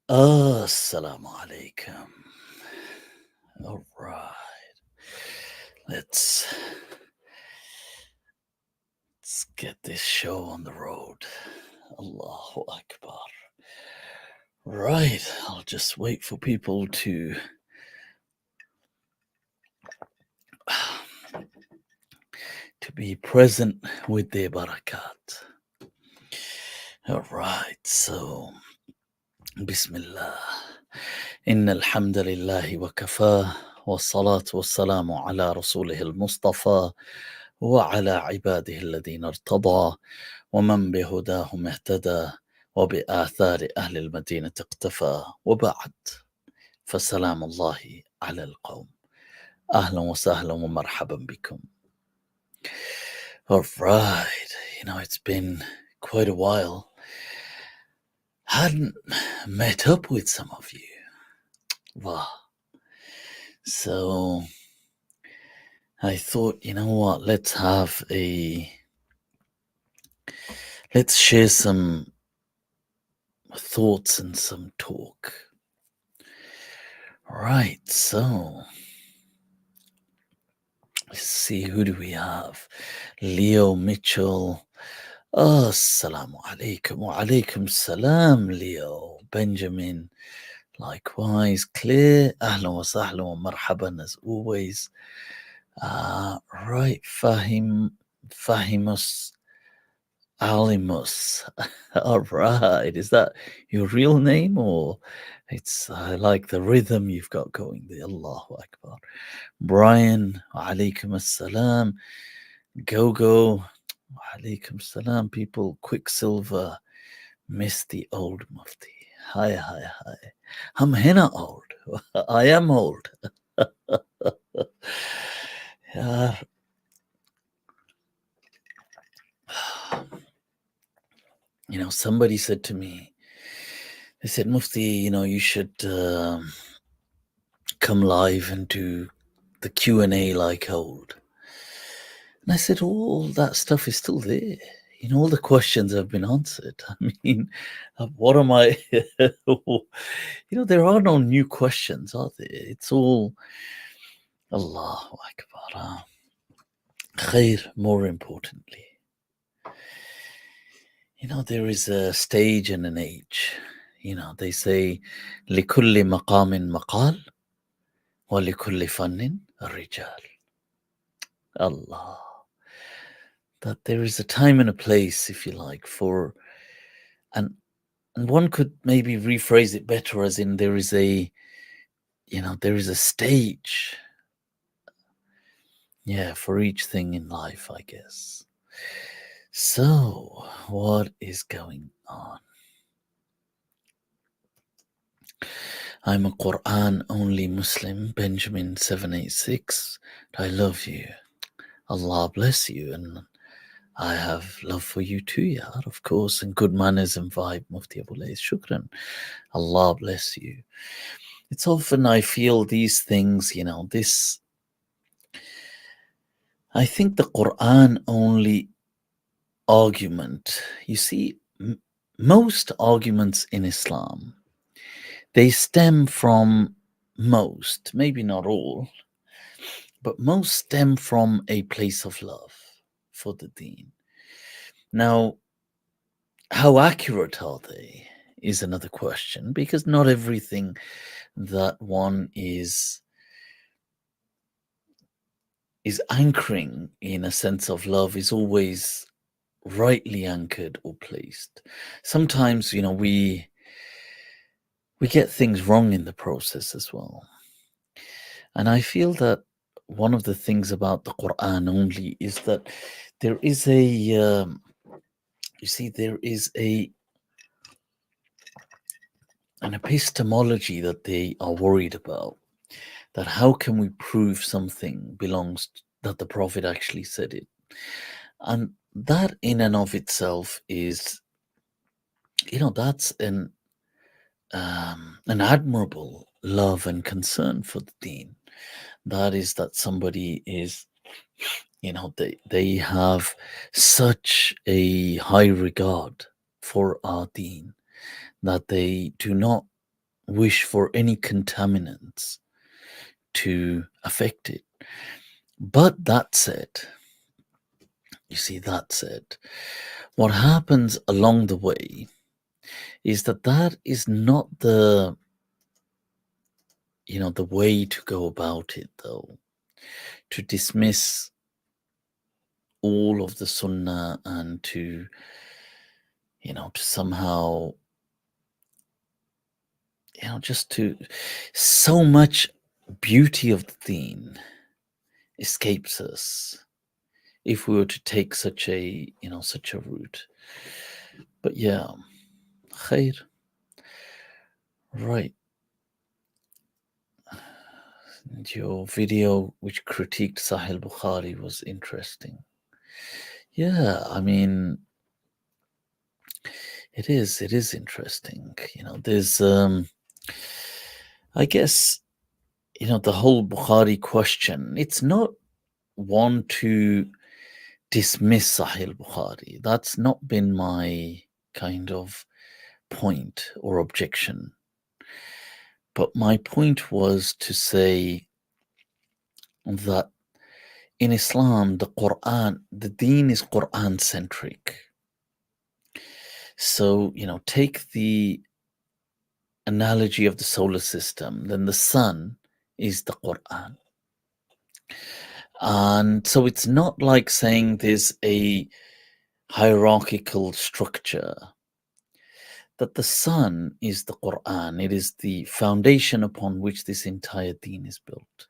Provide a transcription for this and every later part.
Assalamu alaikum. All right. Let's let's get this show on the road. Allahu Akbar. Right. I'll just wait for people to be present with their barakat. All right. So Bismillah. إن الحمد لله وكفاه والصلاة والسلام على رسوله المصطفى وعلى عباده الذين ارتضى ومن بهداهم اهتدى وبآثار أهل المدينة اقتفى وبعد فسلام الله على القوم أهلا وسهلا ومرحبا بكم. All right, it's been quite a while. Hadn't met up with some of you. Wow. So I thought, you know what, let's share some thoughts and some talk. Right, so let's see, who do we have? Leo Mitchell. Assalamu alaikum wa alaikum salam, Leo. Benjamin, likewise. Clear, ahlan wa sahlan wa marhaban as always. Right, Fahimus Alimus. All right, is that your real name, or I like the rhythm you've got going there. Allahu Akbar. Brian, alaikum assalam. Gogo, alaikum salam. People, Quicksilver, miss the old Mufti. Hi. I'm henna old. I am old. Yeah. Somebody said to me, they said, Mufti, you should come live and do the Q&A like old. And I said, all that stuff is still there. All the questions have been answered. I mean, what am I? There are no new questions, are there? It's all Allahu Akbar. Khair, more importantly. There is a stage and an age. They say, لِكُلِّ مَقَامٍ مَقَال وَلِكُلِّ فَنٍ رِجَال. Allah. That there is a time and a place, if you like, and one could maybe rephrase it better as in there is a stage, for each thing in life, I guess. So, what is going on? I'm a Quran only Muslim, Benjamin 786. I love you. Allah bless you, and I have love for you too, Yar, of course, and good manners and vibe, Mufti Abu Layth. Shukran. Allah bless you. It's often I feel these things, I think the Quran only argument, you see, most arguments in Islam, they stem from maybe not all, but most stem from a place of love for the deen. Now, how accurate are they is another question, because not everything that one is anchoring in a sense of love is always rightly anchored or placed. Sometimes, we get things wrong in the process as well. And I feel that one of the things about the Quran only is that there is an epistemology that they are worried about. That how can we prove something that the Prophet actually said it? And that in and of itself is, that's an admirable love and concern for the deen. That is that somebody is, they have such a high regard for our deen that they do not wish for any contaminants to affect it. But that said, you see, that said, what happens along the way is that is not the the way to go about it, though, to dismiss all of the sunnah and to to somehow just to so much beauty of the deen escapes us if we were to take such a such a route. But yeah, khair. Right. And your video which critiqued Sahih Bukhari was interesting. Yeah, I mean, it is interesting. There's I guess the whole Bukhari question, it's not one to dismiss Sahih Bukhari. That's not been my kind of point or objection. But my point was to say that in Islam, the Quran, the deen is Quran centric. So, take the analogy of the solar system, then the sun is the Quran. And so it's not like saying there's a hierarchical structure, that the sun is the Quran. It is the foundation upon which this entire deen is built.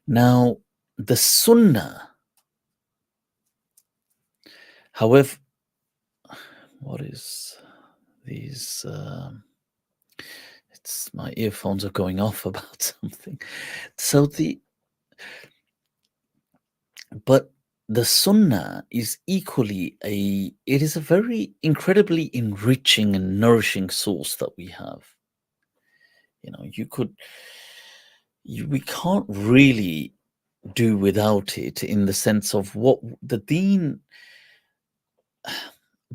Now, the Sunnah, however, what is these? It's my earphones are going off about something. So but the Sunnah is equally it is a very incredibly enriching and nourishing source that we have. We can't really do without it in the sense of what the deen,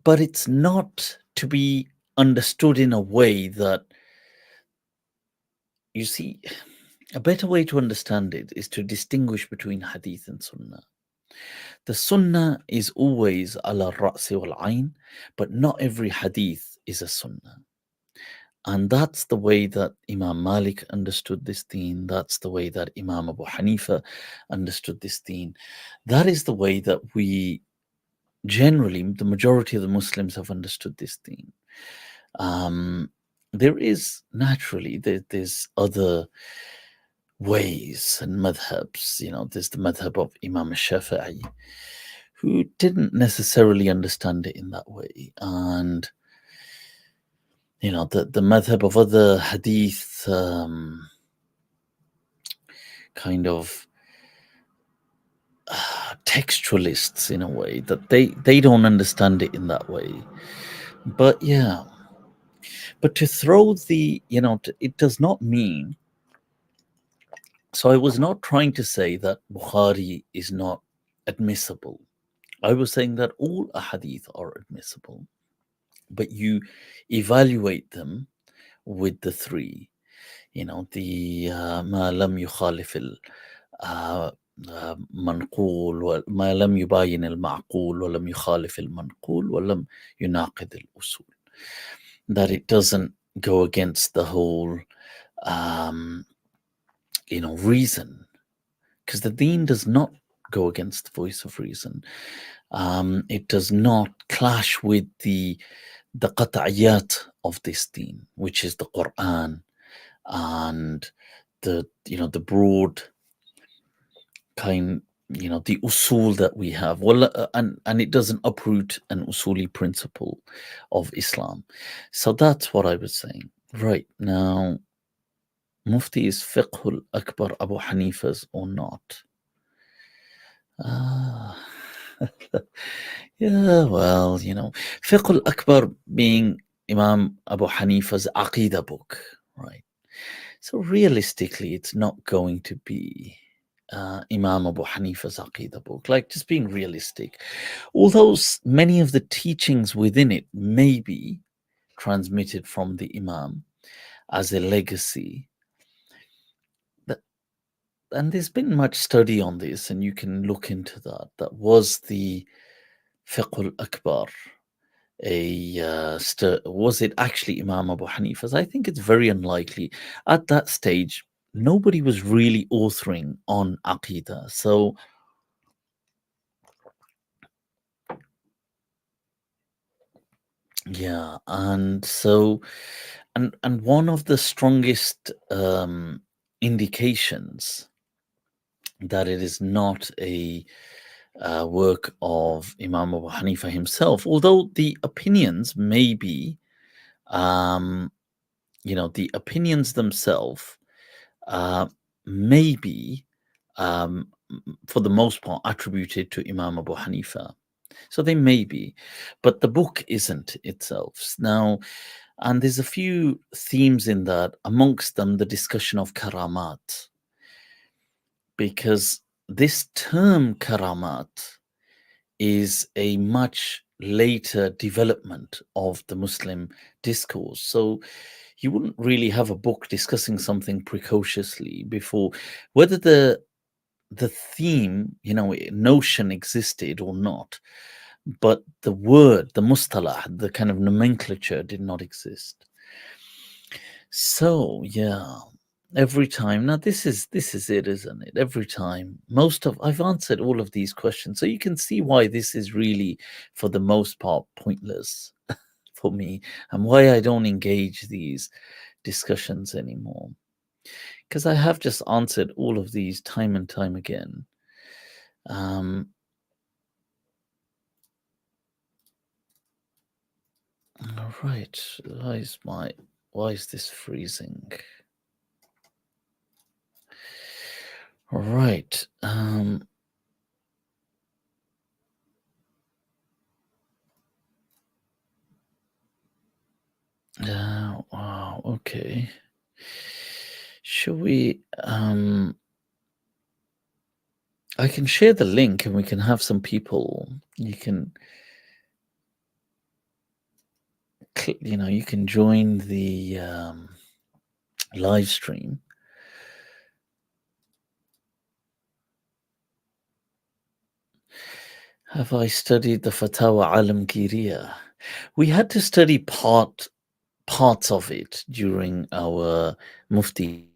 but it's not to be understood in a way that, you see, a better way to understand it is to distinguish between hadith and sunnah. The sunnah is always ala ra'si wal ayn, but not every hadith is a sunnah. And that's the way that Imam Malik understood this deen. That's the way that Imam Abu Hanifa understood this deen. That is the way that we generally, the majority of the Muslims have understood this deen. There is naturally, there's other ways and madhabs. There's the madhab of Imam Shafi'i, who didn't necessarily understand it in that way. And the madhab of other hadith kind of textualists, in a way, that they don't understand it in that way. But yeah, but to throw it does not mean. So I was not trying to say that Bukhari is not admissible. I was saying that all ahadith are admissible, but you evaluate them with the three. The ما لم يخالف المنقول ما لم يباين المعقول ولم يخالف المنقول ولم يناقض الأصول. That it doesn't go against the whole reason, because the deen does not go against the voice of reason. It does not clash with the qat'iyat of this deen, which is the Quran and the broad kind, the usul that we have. Well, and it doesn't uproot an usuli principle of Islam. So that's what I was saying. Right now, Mufti, is fiqhul akbar Abu Hanifa's or not? Yeah, well, fiqhul akbar being Imam Abu Hanifa's Aqidah book, right? So realistically, it's not going to be Imam Abu Hanifa's Aqidah book, like, just being realistic. Although many of the teachings within it may be transmitted from the Imam, as a legacy. That, and there's been much study on this, and you can look into that. That was the Fiqh al-Akbar. Was it actually Imam Abu Hanifa's? I think it's very unlikely. At that stage, nobody was really authoring on Aqidah. So, yeah, and one of the strongest indications that it is not a work of Imam Abu Hanifa himself, although the opinions may be, um, the opinions themselves uh, may be, for the most part, attributed to Imam Abu Hanifa. So they may be, but the book isn't itself. Now, and there's a few themes in that, amongst them the discussion of karamat, because this term karamat is a much later development of the Muslim discourse. So you wouldn't really have a book discussing something precociously before, whether the theme, notion existed or not, but the word, the mustalah, the kind of nomenclature did not exist. So yeah, every time. Now this is it, isn't it? Every time. I've answered all of these questions. So you can see why this is really, for the most part, pointless for me, and why I don't engage these discussions anymore. Because I have just answered all of these time and time again. Um, all right. Why is this freezing? All right. Wow, okay. Should we I can share the link and we can have some people. You can you can join the live stream. Have I studied the Fatawa Alamgiriya? We had to study parts of it during our Mufti.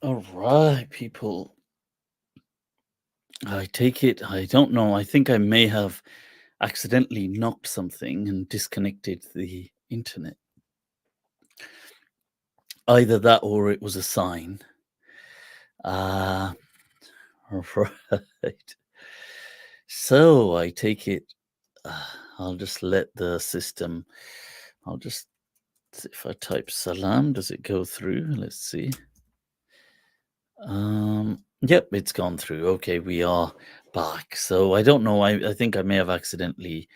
All right, people. I take it. I don't know. I think I may have accidentally knocked something and disconnected the internet. Either that or it was a sign. Uh, right. So I take it, I'll just let the system, I'll just, if I type salam, does it go through? Let's see. Yep, it's gone through. Okay, we are back. So I don't know. I think I may have accidentally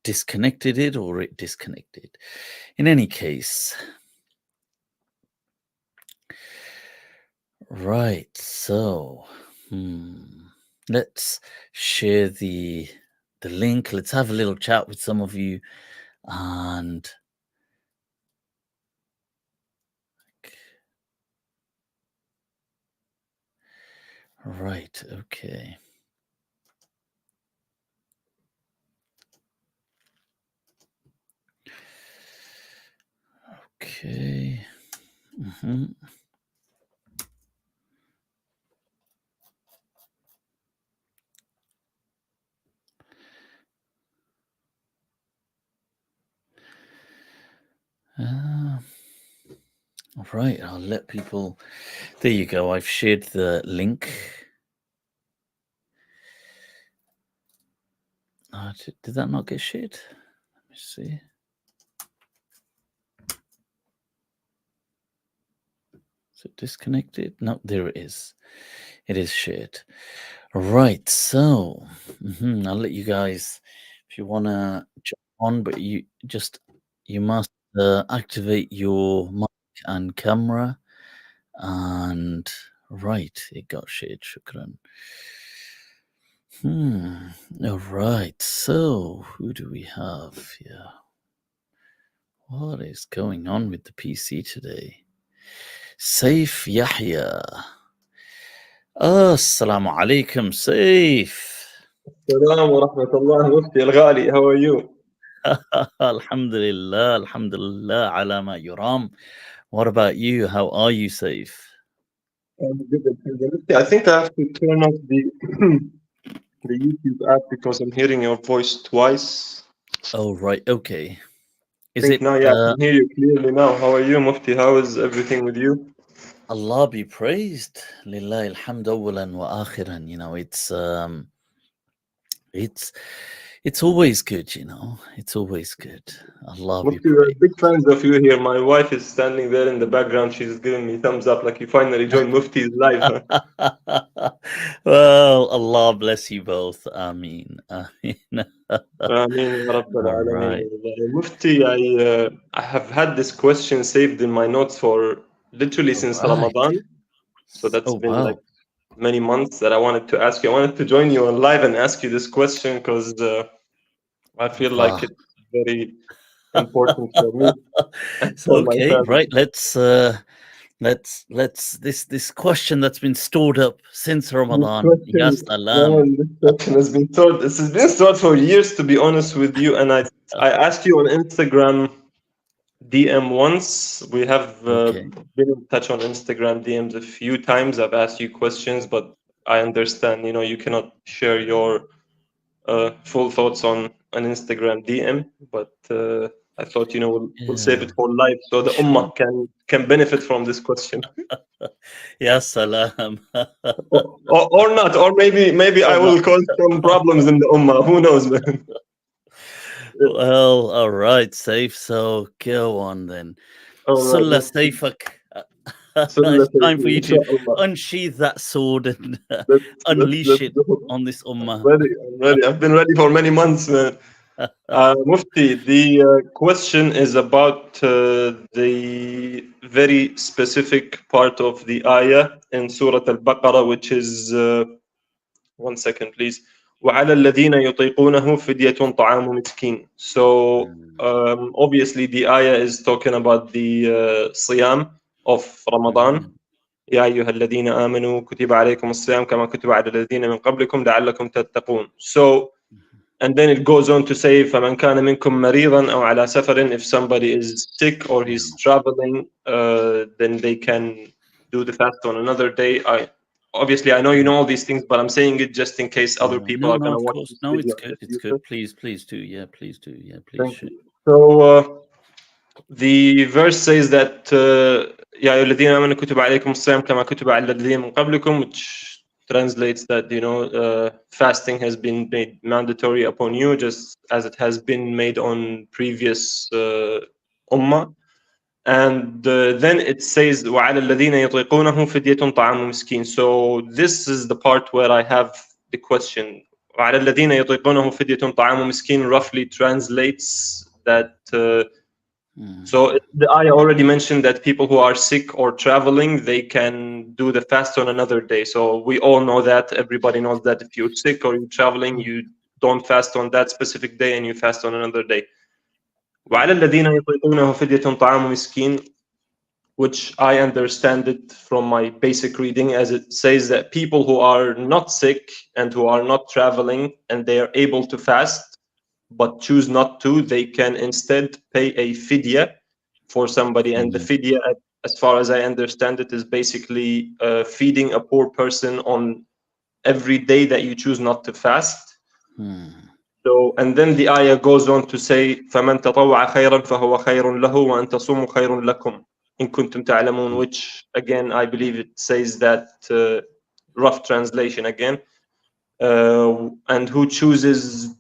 disconnected it or it disconnected. In any case, right. So, let's share the link. Let's have a little chat with some of you, and right. Okay. Okay. All right, I'll let people. There you go. I've shared the link. Did that not get shared? Let me see. Is it disconnected? No, there it is. It is shared. Right. So I'll let you guys, if you want to jump on, but you must activate your mic and camera. And right, it got shared. Shukran. All right. So who do we have here? What is going on with the PC today? Saif Yahya. Assalamu alaikum, Saif. السلام ورحمة الله مفتي الغالي. How are you? Alhamdulillah, ala ma yuram. What about you? How are you, Saif? I'm good. Mufti, I think I have to turn off the the YouTube app because I'm hearing your voice twice. Oh, right. Okay. I Is think it now, yeah, I can hear you clearly now. How are you, Mufti? How is everything with you? Allah be praised? Lillahi alhamdu awwalan wa akhiran. It's always good, It's always good. Allah be Mufti, we're praised. big fans of you here. My wife is standing there in the background. She's giving me thumbs up like you finally joined Mufti's live. Huh? Well, Allah bless you both. Ameen. Ameen. Ameen, Ya Rabbal All Alameen. right. Mufti, I have had this question saved in my notes for literally All since right. Ramadan. So that's Oh, been like wow. many months that I wanted to ask you. I wanted to join you on live and ask you this question because I feel like Allah. it's very important for me and So, for my okay, family. right. Let's this question that's been stored up since This Ramadan. Ya question, salam. man, this question has been thought. This has been thought for years, to be honest with you. And I asked you on Instagram DM once. We have Okay. been in touch on Instagram DMs a few times. I've asked you questions, but I understand, you cannot share your full thoughts on an Instagram DM, but I thought we'll save Yeah, it for live so the sure. ummah can benefit from this question, Ya salam. or not, or maybe I Or will not. cause some problems in the ummah. Who knows, man? Well, all right, safe. So go on then. All right, Sulla Mufti. Saifak. Sunnah It's time for Sayyidi, you to inshallah. unsheath that sword and Let's unleash it go. on this I'm ummah. ready. I'm ready. I've been ready for many months, man. Mufti, the question is about the very specific part of the ayah in Surah Al-Baqarah, which is, one second, please. وَعَلَى الَّذِينَ يُطِيقُونَهُ فِدْيَةٌ طَعَامُ مِسْكِينٍ. So, obviously, the ayah is talking about the Siyam of Ramadan. يا أيها الذين آمنوا كتب عليكم الصيام كما كتب على الذين من قبلكم لعلكم تتقون. So, and then it goes on to say فمن كان منكم مريضا أو على سفر, if somebody is sick or he's traveling, then they can do the fast on another day. Obviously I know you know all these things, but I'm saying it just in case other people No, are no, going to of watch course. this No, video it's in good. the It's future. good. Please do. Yeah, please do. Yeah, please Thank share. you. So the verse says that يا أيها الذين آمنوا كتب عليكم الصيام كما كتب على الذين من قبلكم, which translates that, fasting has been made mandatory upon you just as it has been made on previous ummah. And then it says وعلى الذين يطيقونه فدية طعام مسكين. So this is the part where I have the question. وعلى الذين يطيقونه فدية طعام مسكين roughly translates that so the ayah already mentioned that people who are sick or traveling, they can do the fast on another day. So we all know that. Everybody knows that if you're sick or you're traveling, you don't fast on that specific day and you fast on another day. وعلى الذين يطيقونه فدية طعام مسكين, which I understand it from my basic reading as it says that people who are not sick and who are not traveling and they are able to fast but choose not to, they can instead pay a fidya for somebody. And the fidya, as far as I understand it, is basically feeding a poor person on every day that you choose not to fast. So, and then the ayah goes on to say فَمَنْ تَطَوَّعَ خَيْرًا فَهُوَ خَيْرٌ لَهُ وَأَنْ تَصُومُوا خَيْرٌ لَكُمْ إِن كُنتُمْ تَعْلَمُونَ, which again I believe it says that rough translation again, and who chooses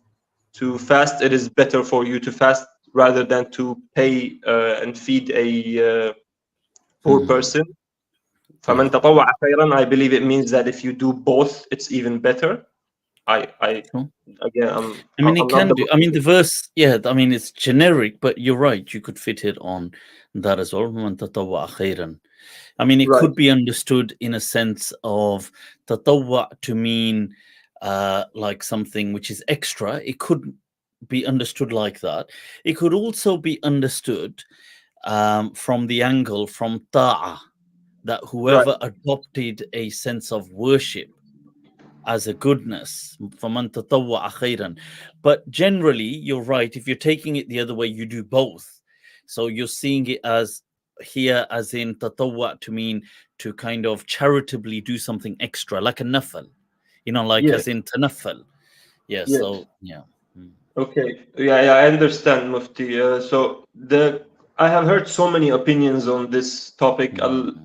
to fast, it is better for you to fast rather than to pay and feed a poor person. فَمَنْ تَطَوَّعَ خَيْرًا, I believe it means that if you do both, it's even better. Again, I mean, it I'm not can the do. I mean, the verse, yeah, I mean, it's generic, but you're right. You could fit it on that as well. "Man tatawwa'a khairan." I mean, it right. could be understood in a sense of tatawwa to mean like something which is extra. It could be understood like that. It could also be understood from the angle from ta'a, that Right. whoever adopted a sense of worship as a goodness, فَمَنْ تَطَوَّعَ خَيْرًا. But generally, you're right. If you're taking it the other way, you do both. So you're seeing it as here, as in tatawwa to mean to kind of charitably do something extra, like a nafal, like Yes. as in tanaffal. Yeah. Yes. So yeah. Okay. Yeah, I understand, Mufti. I have heard so many opinions on this topic.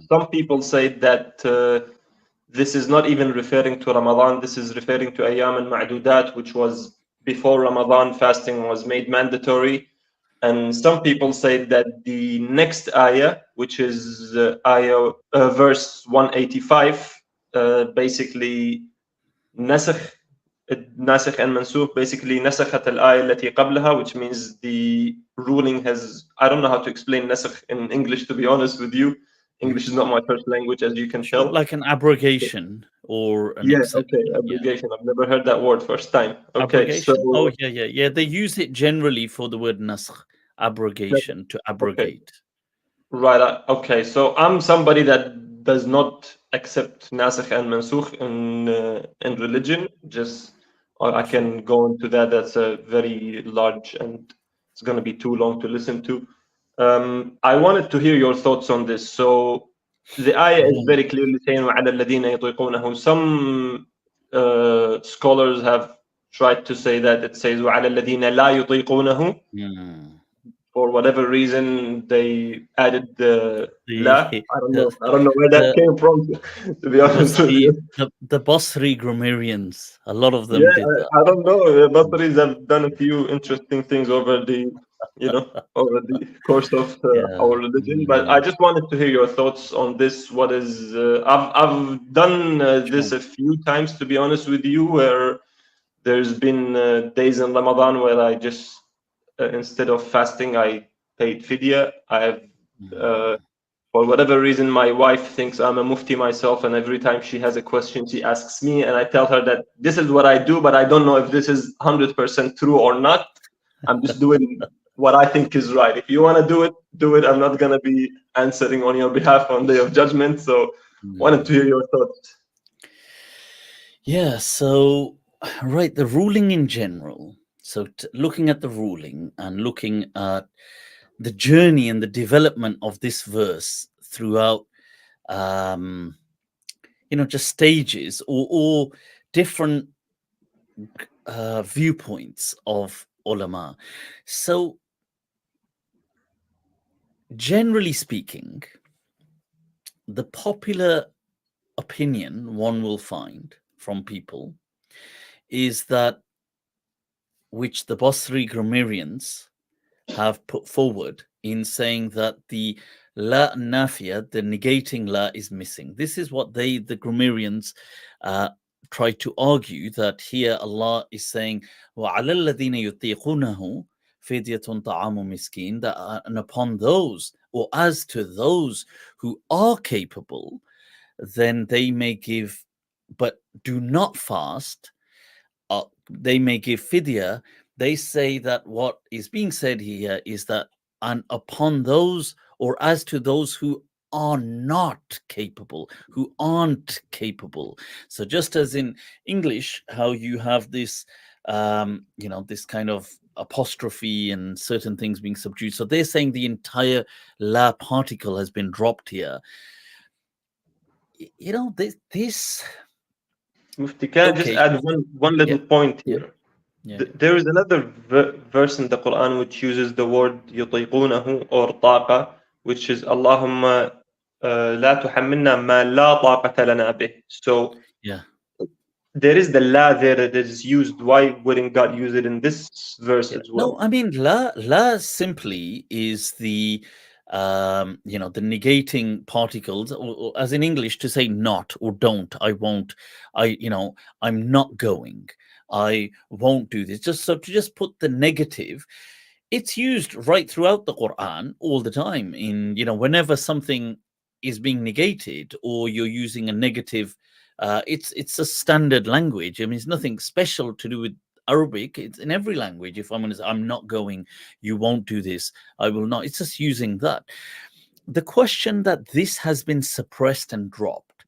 Some people say that this is not even referring to Ramadan. This is referring to Ayyam al-Ma'dudat, which was before Ramadan. Fasting was made mandatory. And some people say that the next ayah, which is verse 185, basically نسخ ناسخ and mansukh, basically نسخت الآية التي قبلها, which means the ruling has, I don't know how to explain نسخ in English, to be honest with you. English is not my first language, as you can Sure, tell. like an abrogation or an Yeah, exception. okay, Yeah. abrogation. I've never heard that word first time. Okay, so Abrogation. Oh yeah. They use it generally for the word nasakh, abrogation, to okay, abrogate. right. Okay, so I'm somebody that does not accept nasikh and mansukh in religion. Just I can go into that. That's a very large and it's going to be too long to listen to. I wanted to hear your thoughts on this. So the ayah is very clearly saying وَعَلَى الَّذِينَ يُطِيقُونَهُ. Some scholars have tried to say that it says وَعَلَى الَّذِينَ لَا يُطِيقُونَهُ. For whatever reason, they added the la. The I don't the know. I don't know where that the came from, to be honest with Basri, you. the Basri grammarians, a lot of them Yeah, did that. I don't know. The Basris have done a few interesting things over over the course of Yeah. our religion. But I just wanted to hear your thoughts on this. What is I've done Sure. this a few times, to be honest with you, where there's been days in Ramadan where I just instead of fasting, I paid fidya. I have for whatever reason, my wife thinks I'm a mufti myself, and every time she has a question, she asks me, and I tell her that this is what I do, but I don't know if this is 100% true or not. I'm just doing what I think is right. If you want to do it, do it. I'm not going to be answering on your behalf on Day of Judgment. So, wanted to hear your thoughts. Yeah. So, right, the ruling in general. So, looking at the ruling and looking at the journey and the development of this verse throughout, just stages or different viewpoints of ulama. So, generally speaking, the popular opinion one will find from people is that, which the Basri grammarians have put forward in saying that the la nafia, the negating la, is missing. This is what the grammarians uh, try to argue, that here Allah is saying, وَعَلَى الَّذِينَ يُطِيقُونَهُ فِدْيَةٌ طَعَامُ مِسْكِينَ, that and upon those, or as to those who are capable, then they may give, but do not fast, they may give fidya. They say that what is being said here is that, and upon those, or as to those who are not capable, who aren't capable. So just as in English, how you have this, this kind of apostrophe and certain things being subdued. So they're saying the entire la particle has been dropped here. This Mufti, can I just okay. add one little Yeah, point yeah, here? yeah, There is another verse in the Quran which uses the word يطيقونه or طاقة, which is اللهم لا تحملنا ما لا طاقة لنا به. So yeah. there is the la there that is used. Why wouldn't God use it in this verse Yeah. as No, well? I mean la simply is the the negating particles, or as in English to say not or don't, I won't, I'm not going, I won't do this. Just so to just put the negative, it's used right throughout the Quran all the time. In whenever something is being negated or you're using a negative, it's a standard language. I mean, it's nothing special to do with Arabic. It's in every language. If I'm honest, I'm not going, you won't do this, I will not. It's just using that. The question that this has been suppressed and dropped,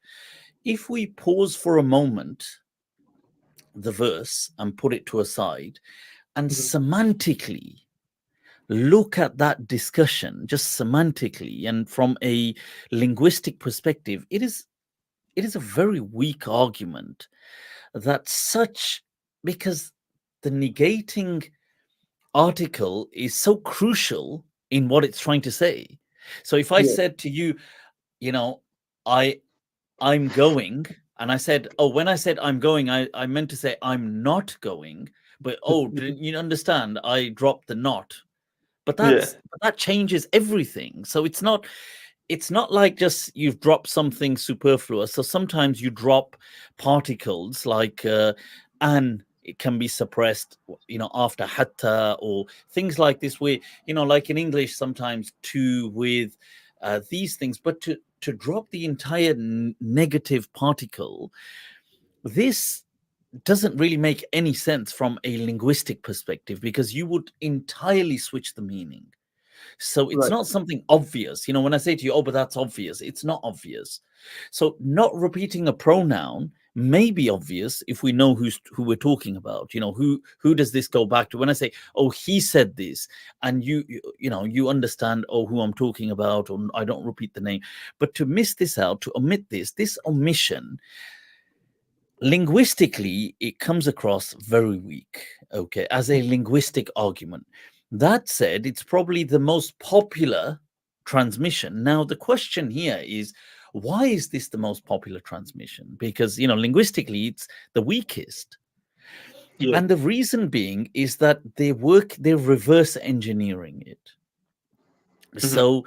if we pause for a moment the verse and put it to a side and Mhm. semantically look at that discussion, just semantically and from a linguistic perspective, it is a very weak argument that such, because the negating article is so crucial in what it's trying to say. So if I Yeah. said to you, you know, I I'm going, and I said, oh, when I said I'm going, I meant to say I'm not going, but oh, did you understand? I dropped the not. But Yeah. that changes everything. So it's not like just you've dropped something superfluous. So sometimes you drop particles like an, it can be suppressed, after hatta, or things like this, where, like in English, sometimes to, with these things. But to drop the entire negative particle, this doesn't really make any sense from a linguistic perspective, because you would entirely switch the meaning. So it's Right. not something obvious. When I say to you, oh, but that's obvious, it's not obvious. So not repeating a pronoun may be obvious if we know who we're talking about. Who does this go back to? When I say, oh, he said this, and you understand, oh, who I'm talking about, or I don't repeat the name. But to miss this out, to omit this omission, linguistically, it comes across very weak, okay, as a linguistic argument. That said, it's probably the most popular transmission. Now, the question here is, why is this the most popular transmission? Because, linguistically, it's the weakest. Yeah. And the reason being is that they're reverse engineering it. Mhm. So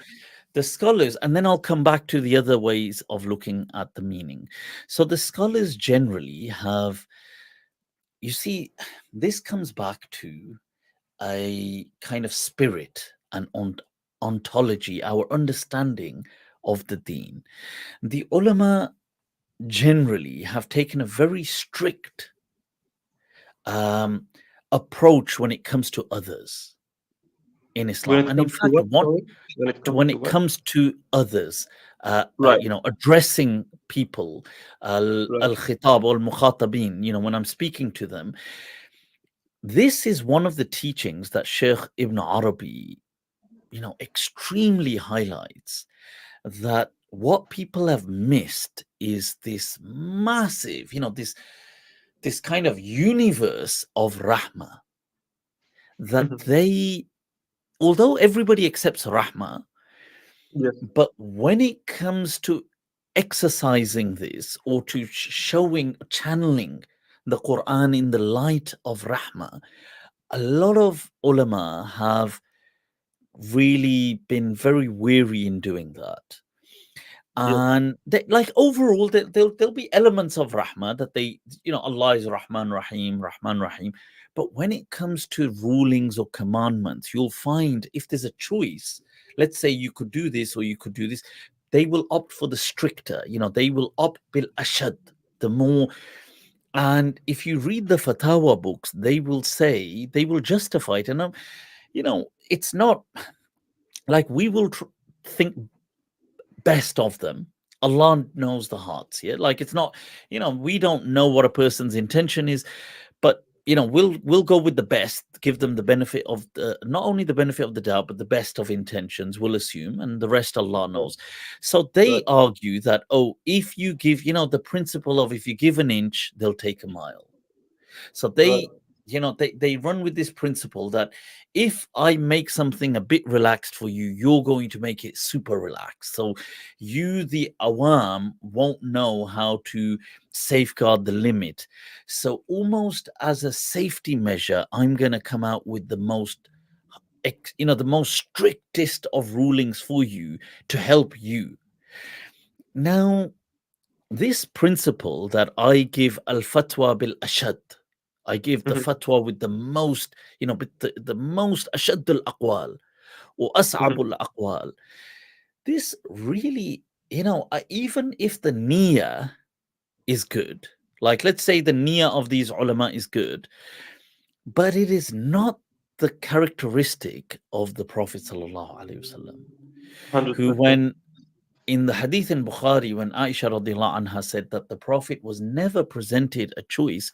the scholars, and then I'll come back to the other ways of looking at the meaning. So the scholars generally have, you see, this comes back to a kind of spirit and ontology, our understanding of the deen. The ulama generally have taken a very strict um, approach when it comes to others in When Islam. it And in comes to fact, what? Sorry. When it comes when to it what? comes to others, Right. addressing people, Right. al-khitab or al-mukhatabin, when I'm speaking to them, this is one of the teachings that Sheikh Ibn Arabi, extremely highlights, that what people have missed is this massive, this kind of universe of rahmah, that Mhm. although everybody accepts rahmah, Yes. but when it comes to exercising this or to showing, channeling the Quran in the light of rahmah, a lot of ulama have really been very weary in doing that. Yes. And they, like overall, there'll be elements of rahmah that they, Allah is Rahman Rahim, Rahman Rahim. But when it comes to rulings or commandments, you'll find if there's a choice, let's say you could do this or you could do this, they will opt for the stricter, they will opt bil ashad, the more. And if you read the fatwa books, they will say, they will justify it. And, it's not like we will think best of them. Allah knows the hearts. Yeah. Like it's not, we don't know what a person's intention is, but we'll go with the best, give them the benefit of the, not only the benefit of the doubt, but the best of intentions, we'll assume, and the rest Allah knows. So they Right. argue that, oh, if you give, the principle of if you give an inch, they'll take a mile. So Right. they run with this principle that if I make something a bit relaxed for you, you're going to make it super relaxed. So you, the awam, won't know how to safeguard the limit. So almost as a safety measure, I'm going to come out with the most the most strictest of rulings for you to help you. Now, this principle that I give al fatwa bil ashad, I give the Mhm. fatwa with the most, the most ashad al aqwal or Mhm. as'ab al aqwal. This really, even if the niyyah is good, like let's say the niyyah of these ulama is good, but it is not the characteristic of the Prophet sallallahu alaihi wasallam, who 100%. when in the hadith in Bukhari, when Aisha radiallahu anha said that the Prophet was never presented a choice,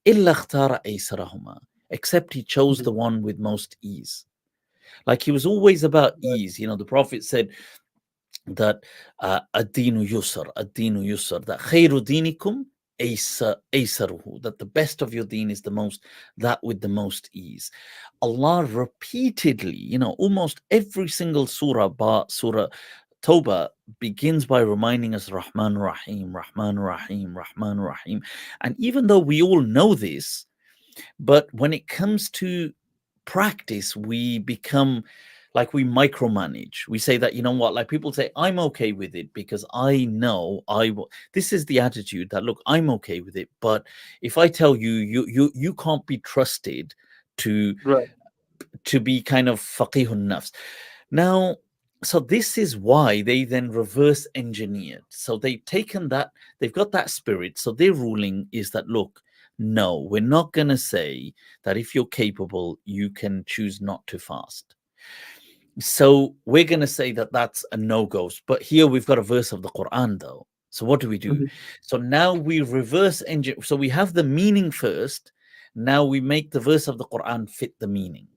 illa ikhtara aysarahuma, except he chose Mhm. the one with most ease. Like he was always about ease. The Prophet said that ad-dinu yusr, ad-dinu yusr, that khayru dinikum aysaruhu, that the best of your deen is the most, that with the most ease. Allah repeatedly, almost every single surah, surah Toba begins by reminding us Rahman Rahim, Rahman Rahim, Rahman Rahim. And even though we all know this, but when it comes to practice, we become like we micromanage. We say that, what, like people say, I'm okay with it because I know I will. This is the attitude that, look, I'm okay with it. But if I tell you, you can't be trusted to Right. be kind of faqihun nafs. Now, so this is why they then reverse engineered. So they've taken that, they've got that spirit. So their ruling is that, look, no, we're not going to say that if you're capable, you can choose not to fast. So we're going to say that that's a no-go. But here we've got a verse of the Quran, though. So what do we do? Mhm. So now we reverse engineer. So we have the meaning first. Now we make the verse of the Quran fit the meaning,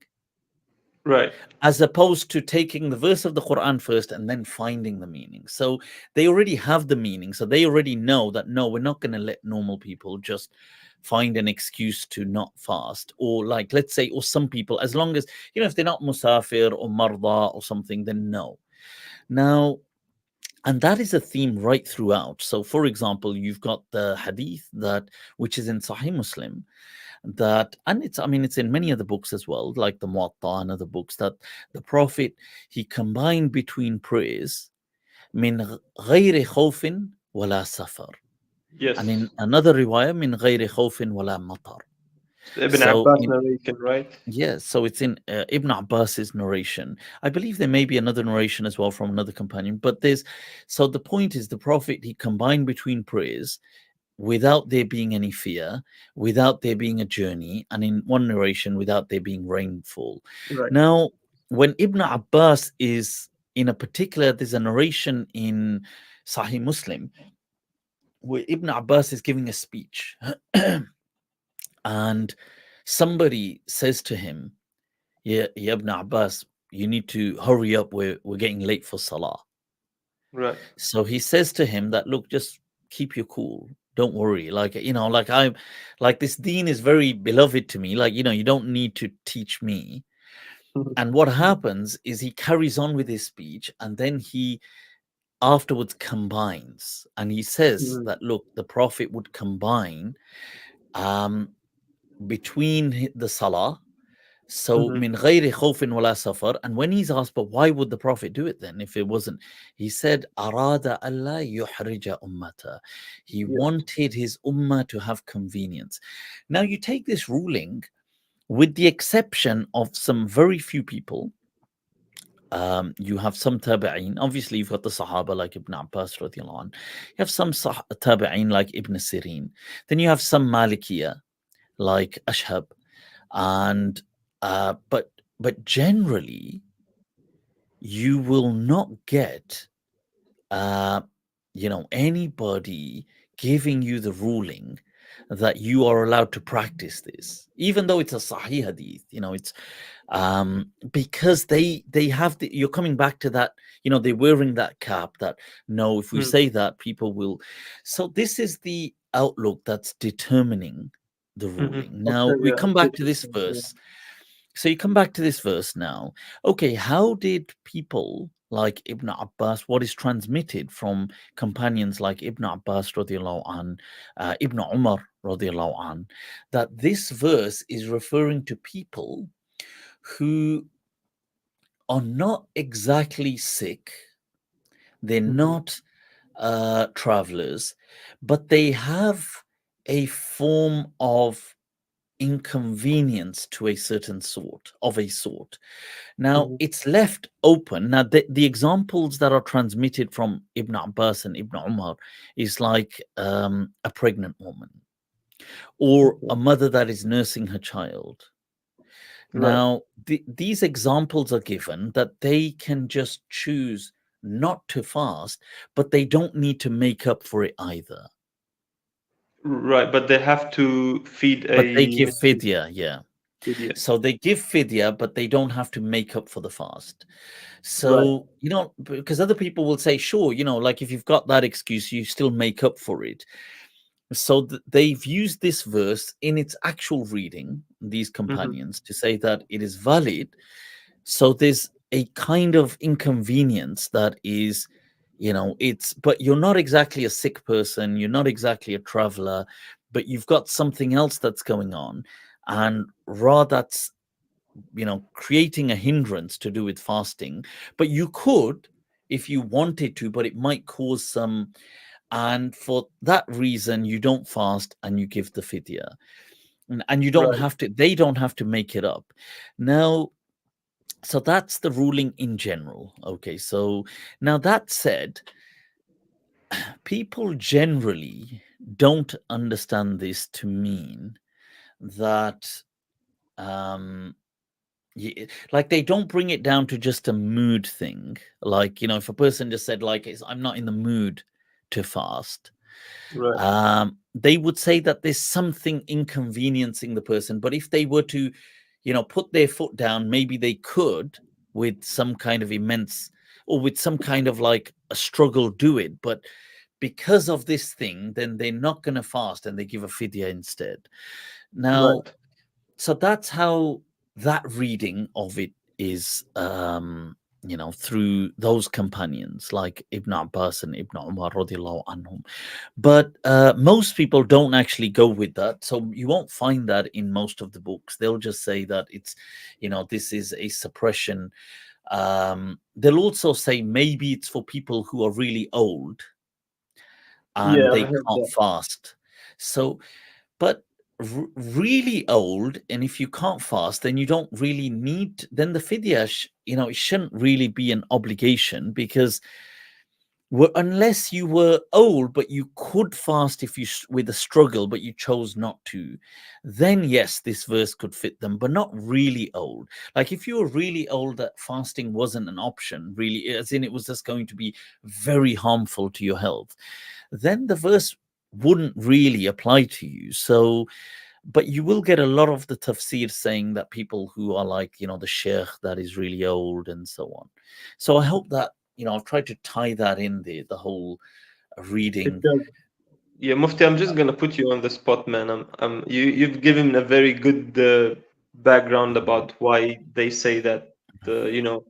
Right. as opposed to taking the verse of the Quran first and then finding the meaning. So they already have the meaning. So they already know that, no, we're not going to let normal people just find an excuse to not fast. Or like, let's say, or some people, as long as, if they're not musafir or marda or something, then no. Now, and that is a theme right throughout. So, for example, you've got the hadith that, which is in Sahih Muslim, that, and it's, I mean, it's in many other books as well, like the Muwatta and other books, that the Prophet, he combined between prayers min ghayri khawfin wala safar, and in Yes. another riwayah min ghayri khawfin wala matar. Ibn So Abbas in, narration, right? yes, so it's in Ibn Abbas's narration. I believe there may be another narration as well from another companion, but there's, so the point is the Prophet, he combined between prayers without there being any fear, without there being a journey, and in one narration, without there being rainfall. Right. Now, when Ibn Abbas is in a particular, there's a narration in Sahih Muslim where Ibn Abbas is giving a speech, and somebody says to him, yeah, Ibn Abbas, you need to hurry up, we're getting late for Salah. Right. So he says to him that, look, just keep your cool. Don't worry. Like, like I'm like this deen is very beloved to me. Like, you don't need to teach me. Mhm. And what happens is he carries on with his speech, and then he afterwards combines, and he says Mhm. that look, the Prophet would combine um, between the salah. So Mhm. min ghayri khawfin wala safar. And when he's asked, but why would the Prophet do it then if it wasn't? He said, Arada Allah yuhrija ummata. He Yeah. wanted his ummah to have convenience. Now you take this ruling with the exception of some very few people. You have some tabi'een. Obviously, you've got the Sahaba like Ibn Abbas radiallahu anh. You have some tabi'een like Ibn Sirin. Then you have some Malikiya like Ashhab. And but generally, you will not get uh, anybody giving you the ruling that you are allowed to practice this, even though it's a Sahih hadith. It's because they have you're coming back to that, they're wearing that cap that no, if we Mhm. say that, people will. So this is the outlook that's determining the Mhm. ruling. Okay. Now we Yeah. I come get back to your this point. Yeah. verse. So you come back to this verse now. Okay, how did people like Ibn Abbas, what is transmitted from companions like Ibn Abbas radiallahu an, Ibn Umar radiallahu an, that this verse is referring to people who are not exactly sick, they're Mhm. not travelers, but they have a form of inconvenience to a certain sort. Now Mhm. it's left open. Now the examples that are transmitted from Ibn Abbas and Ibn Umar is like a pregnant woman or Okay. a mother that is nursing her child. Right. Now, these examples are given that they can just choose not to fast, but they don't need to make up for it either. Right. But they have to feed But they a give fidya, yeah. Idiot. So they give fidya, but they don't have to make up for the fast. Right. So, because other people will say, sure, like if you've got that excuse, you still make up for it. So they've used this verse in its actual reading, these Mhm. companions, to say that it is valid. So there's a kind of inconvenience that is, but you're not exactly a sick person, you're not exactly a traveler, but you've got something else that's going on. And rather that's, creating a hindrance to do with fasting. But you could, if you wanted to, but it might cause some. And for that reason, you don't fast and you give the fidya. And you don't Right. have to, they don't have to make it up. Now, so that's the ruling in general. Okay, so now that said, people generally don't understand this to mean that, um, like they don't bring it down to just a mood thing. Like, if a person just said, like, I'm not in the mood to fast, Right. they would say that there's something inconveniencing the person. But if they were to, put their foot down, maybe they could with some kind of immense or with some kind of like a struggle do it. But because of this thing, then they're not going to fast and they give a fidya instead. Now, Right. so that's how that reading of it is, through those companions like Ibn Abbas and Ibn Umar radiallahu anhum. But most people don't actually go with that. So you won't find that in most of the books. They'll just say that it's, this is a suppression. They'll also say maybe it's for people who are really old and Yeah, I've they heard can't that. fast. So, but really old, and if you can't fast, then you don't really need, then the fidya, it shouldn't really be an obligation because unless you were old, but you could fast if with a struggle, but you chose not to, then yes, this verse could fit them, but not really old. Like if you were really old, that fasting wasn't an option, really, as in it was just going to be very harmful to your health, then the verse wouldn't really apply to you. So, but you will get a lot of the tafsir saying that people who are like, the sheikh that is really old and so on. So I hope that, I've tried to tie that in there, the whole It reading. does. Yeah, Mufti, I'm just gonna put you on the spot, man. You've given a very good background about why they say that,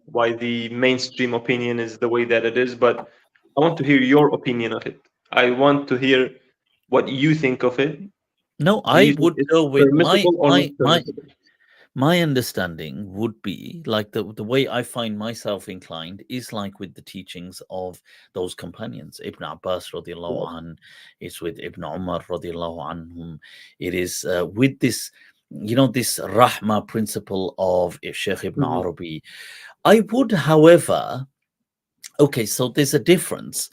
why the mainstream opinion is the way that it is. But I want to hear your opinion of it. I want to hear what you think of it. No, Do I you think would it's go with permissible or not permissible? my understanding would be like the way I find myself inclined is like with the teachings of those companions, Ibn Abbas radiallahu Right. an, it's with Ibn Umar radiallahu anhum, it is with this, this Rahma principle of Sheikh Ibn Mhm. Araby. I would, however, okay, so there's a difference.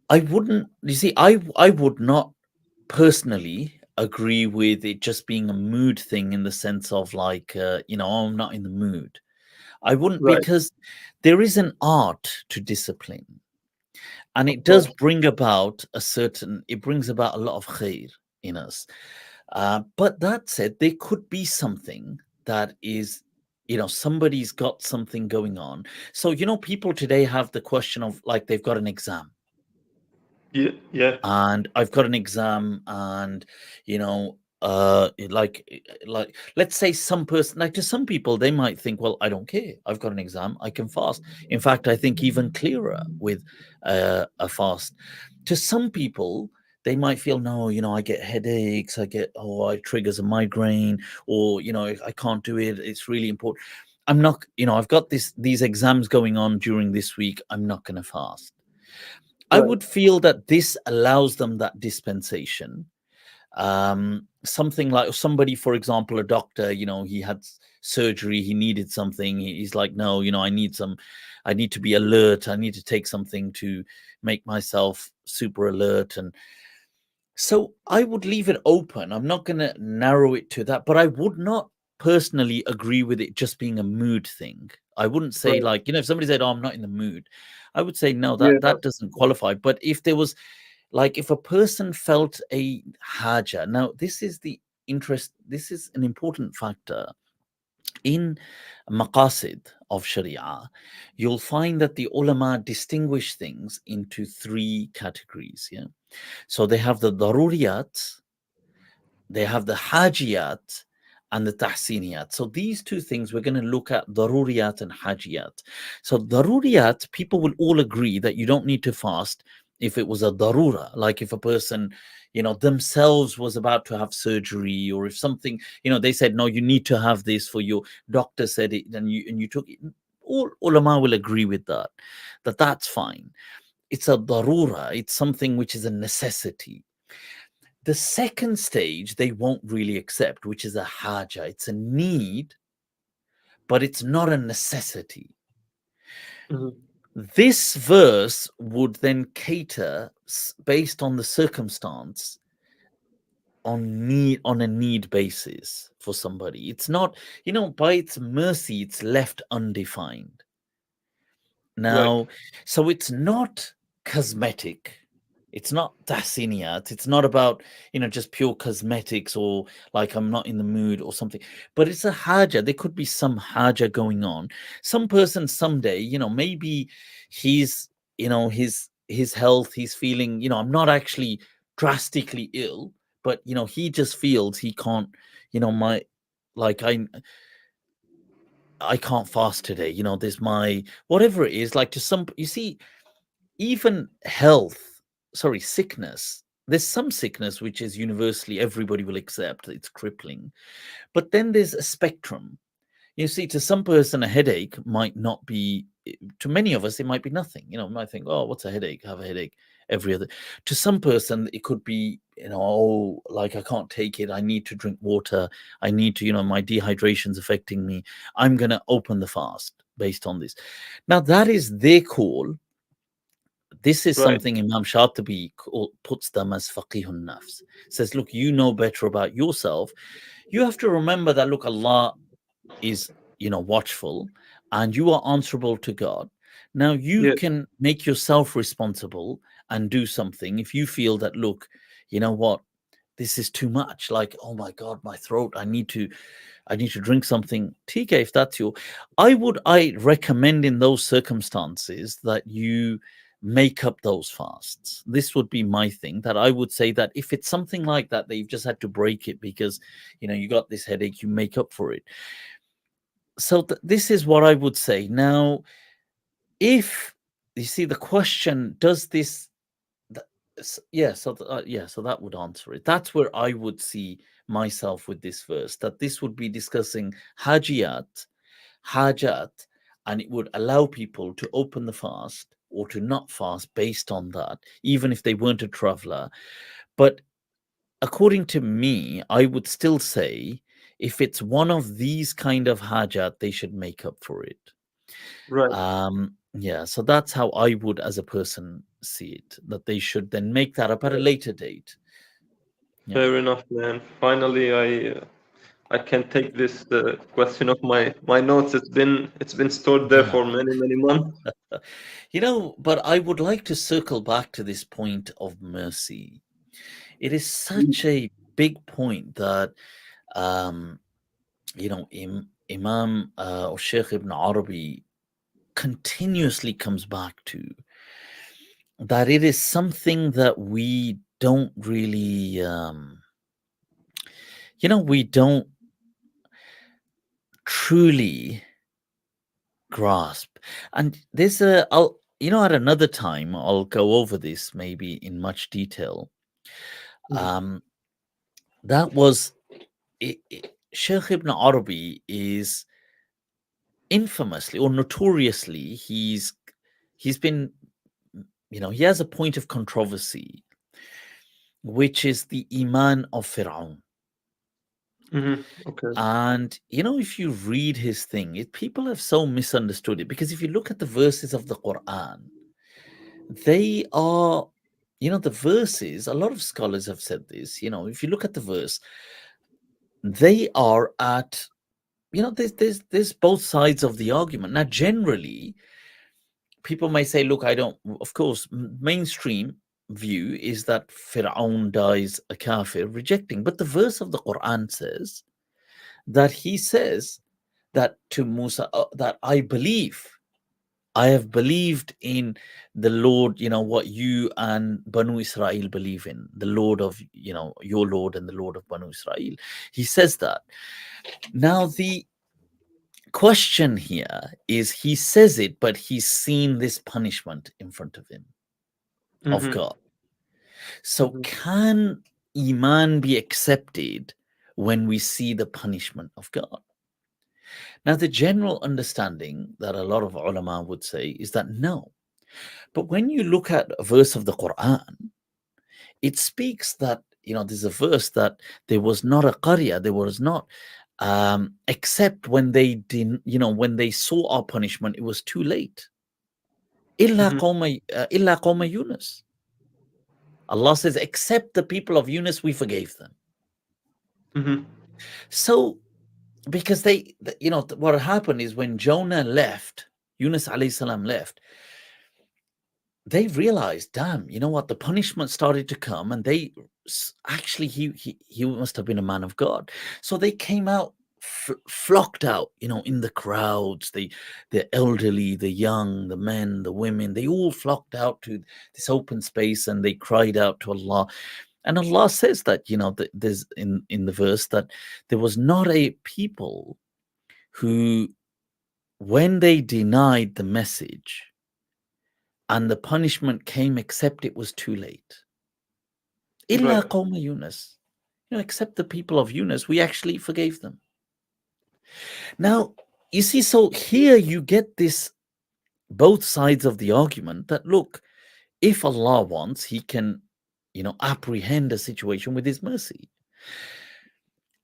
I wouldn't, you see, I would not personally agree with it just being a mood thing in the sense of like, oh, I'm not in the mood. I wouldn't, Right. because there is an art to discipline, and Of it does course. bring about it brings about a lot of khair in us. But that said, there could be something that is, somebody's got something going on. So, people today have the question of like they've got an exam, Yeah. Yeah. and I've got an exam, and you know, like let's say some person, like to some people, they might think, well, I don't care. I've got an exam. I can fast. In fact, I think even clearer with a fast. To some people, they might feel, no, I get headaches. It triggers a migraine, or I can't do it. It's really important. I'm not, I've got these exams going on during this week. I'm not going to fast. I Right. would feel that this allows them that dispensation. Something like somebody, for example, a doctor, he had surgery, he needed something. He's like, no, I need to be alert. I need to take something to make myself super alert. And so I would leave it open. I'm not going to narrow it to that, but I would not personally agree with it just being a mood thing. I wouldn't say Right. like, if somebody said, "Oh, I'm not in the mood," I would say no, Yeah. that doesn't qualify. But if there was like if a person felt a haja, now this is an important factor in maqasid of Sharia. You'll find that the ulama distinguish things into three categories. Yeah. So they have the daruriyat, they have the hajiyat, and the tahsiniyat. So these two things, we're going to look at daruriyat and hajiyat. So daruriyat, people will all agree that you don't need to fast if it was a darura, like if a person, themselves was about to have surgery, or if something, they said, no, you need to have this for your doctor said it, and you took it. All ulama will agree with that, that's fine. It's a darura, it's something which is a necessity. The second stage they won't really accept, which is a haja. It's a need, but it's not a necessity. Mhm. This verse would then cater based on the circumstance on a need basis for somebody. It's not, by its mercy, it's left undefined. Right. Now, so it's not cosmetic. It's not tahsiniyat. It's not about, just pure cosmetics, or like I'm not in the mood or something. But it's a haja. There could be some haja going on. Some person someday, maybe he's, his health, he's feeling, I'm not actually drastically ill, but he just feels he can't, my like I can't fast today. There's my whatever it is. Like to some, you see, even sickness. There's some sickness which is universally everybody will accept. It's crippling, but then there's a spectrum. You see, to some person, a headache might not be, to many of us, it might be nothing. We might think, oh, what's a headache? Have a headache every other. To some person, it could be, oh, like I can't take it. I need to drink water. I need to, my dehydration's affecting me. I'm going to open the fast based on this. Now, that is their call. This is Right. something Imam Shatibi puts them as faqihun nafs. Says, look, you know better about yourself. You have to remember that, look, Allah is watchful, and you are answerable to God. Now you Yeah. can make yourself responsible and do something if you feel that, look, you know what, this is too much, like, oh my God, my throat, I need to drink something. TK, if that's your, I recommend in those circumstances that you make up those fasts. This would be my thing, that I would say that if it's something like that you've just had to break it because you got this headache, you make up for it. So this is what I would say. Now, if you see the question, does this th- yeah, yeah, so that would answer it. That's where I would see myself with this verse, that this would be discussing hajat, and it would allow people to open the fast or to not fast based on that, even if they weren't a traveler. But according to me, I would still say if it's one of these kind of hajat, they should make up for it. Right. Yeah, so that's how I would, as a person, see it. That they should then make that up at a Right. later date. Yeah, Fair enough, man. Finally, I can take this question off my notes. It's been stored there yeah. for many months. But I would like to circle back to this point of mercy. It is Mm. such a big point that um, Imam or Sheikh Ibn Arabi continuously comes back to, that it is something that we don't really we don't truly grasp. And there's a I'll at another time I'll go over this maybe in much detail. Mhm. um that was Sheikh Ibn Arabi is infamously or notoriously, he's been, he has a point of controversy, which is the iman of Fir'aun. Okay. And if you read his thing, people have so misunderstood it, because if you look at the verses of the Quran, they are, the verses, a lot of scholars have said this, if you look at the verse, they are at, there's both sides of the argument. Now, generally, people may say, look, I don't, of course, mainstream view is that Fir'aun dies a kafir, rejecting. But the verse of the Quran says that he says that to Musa, that I have believed in the Lord, what you and Banu Israel believe in, the Lord of, your Lord and the Lord of Banu Israel. He says that. Now, the question here is, he says it, but he's seen this punishment in front of him of Mm-hmm. God. So, Mm-hmm. can Iman be accepted when we see the punishment of God? Now, the general understanding that a lot of ulama would say is that no. But when you look at a verse of the Quran, it speaks that, there's a verse that there was not a qarya, there was not, except when they didn't, when they saw our punishment, it was too late. Mm-hmm. Illa qawma Yunus. Allah says, except the people of Yunus, we forgave them. Mm-hmm. So, because what happened is when Jonah left, Yunus alayhi salam left, they realized, damn, you know what? The punishment started to come, and they actually, he must have been a man of God. So they came out, flocked out, in the crowds. The elderly, the young, the men, the women, they all flocked out to this open space, and they cried out to Allah. And Allah says that, that there's in the verse that there was not a people who, when they denied the message and the punishment came, except it was too late. Illa Right. qawma Yunus. Except the people of Yunus, we actually forgave them. Now, you see, so here you get this both sides of the argument that, look, if Allah wants, he can, apprehend a situation with his mercy.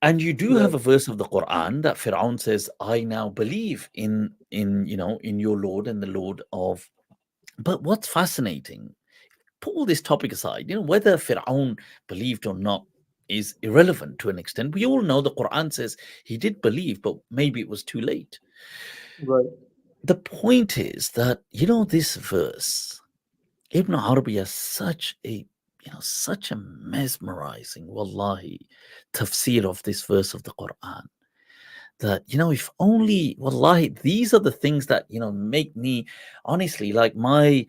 And you do have Right. a verse of the Quran that Fir'aun says, I now believe in your Lord and the Lord of. But what's fascinating, put all this topic aside, whether Fir'aun believed or not is irrelevant to an extent. We all know the Quran says he did believe, but maybe it was too late. Right. The point is that, this verse, Ibn Arabi has such a mesmerizing, wallahi, tafsir of this verse of the Quran, that, if only, wallahi, these are the things that, make me, honestly, like, my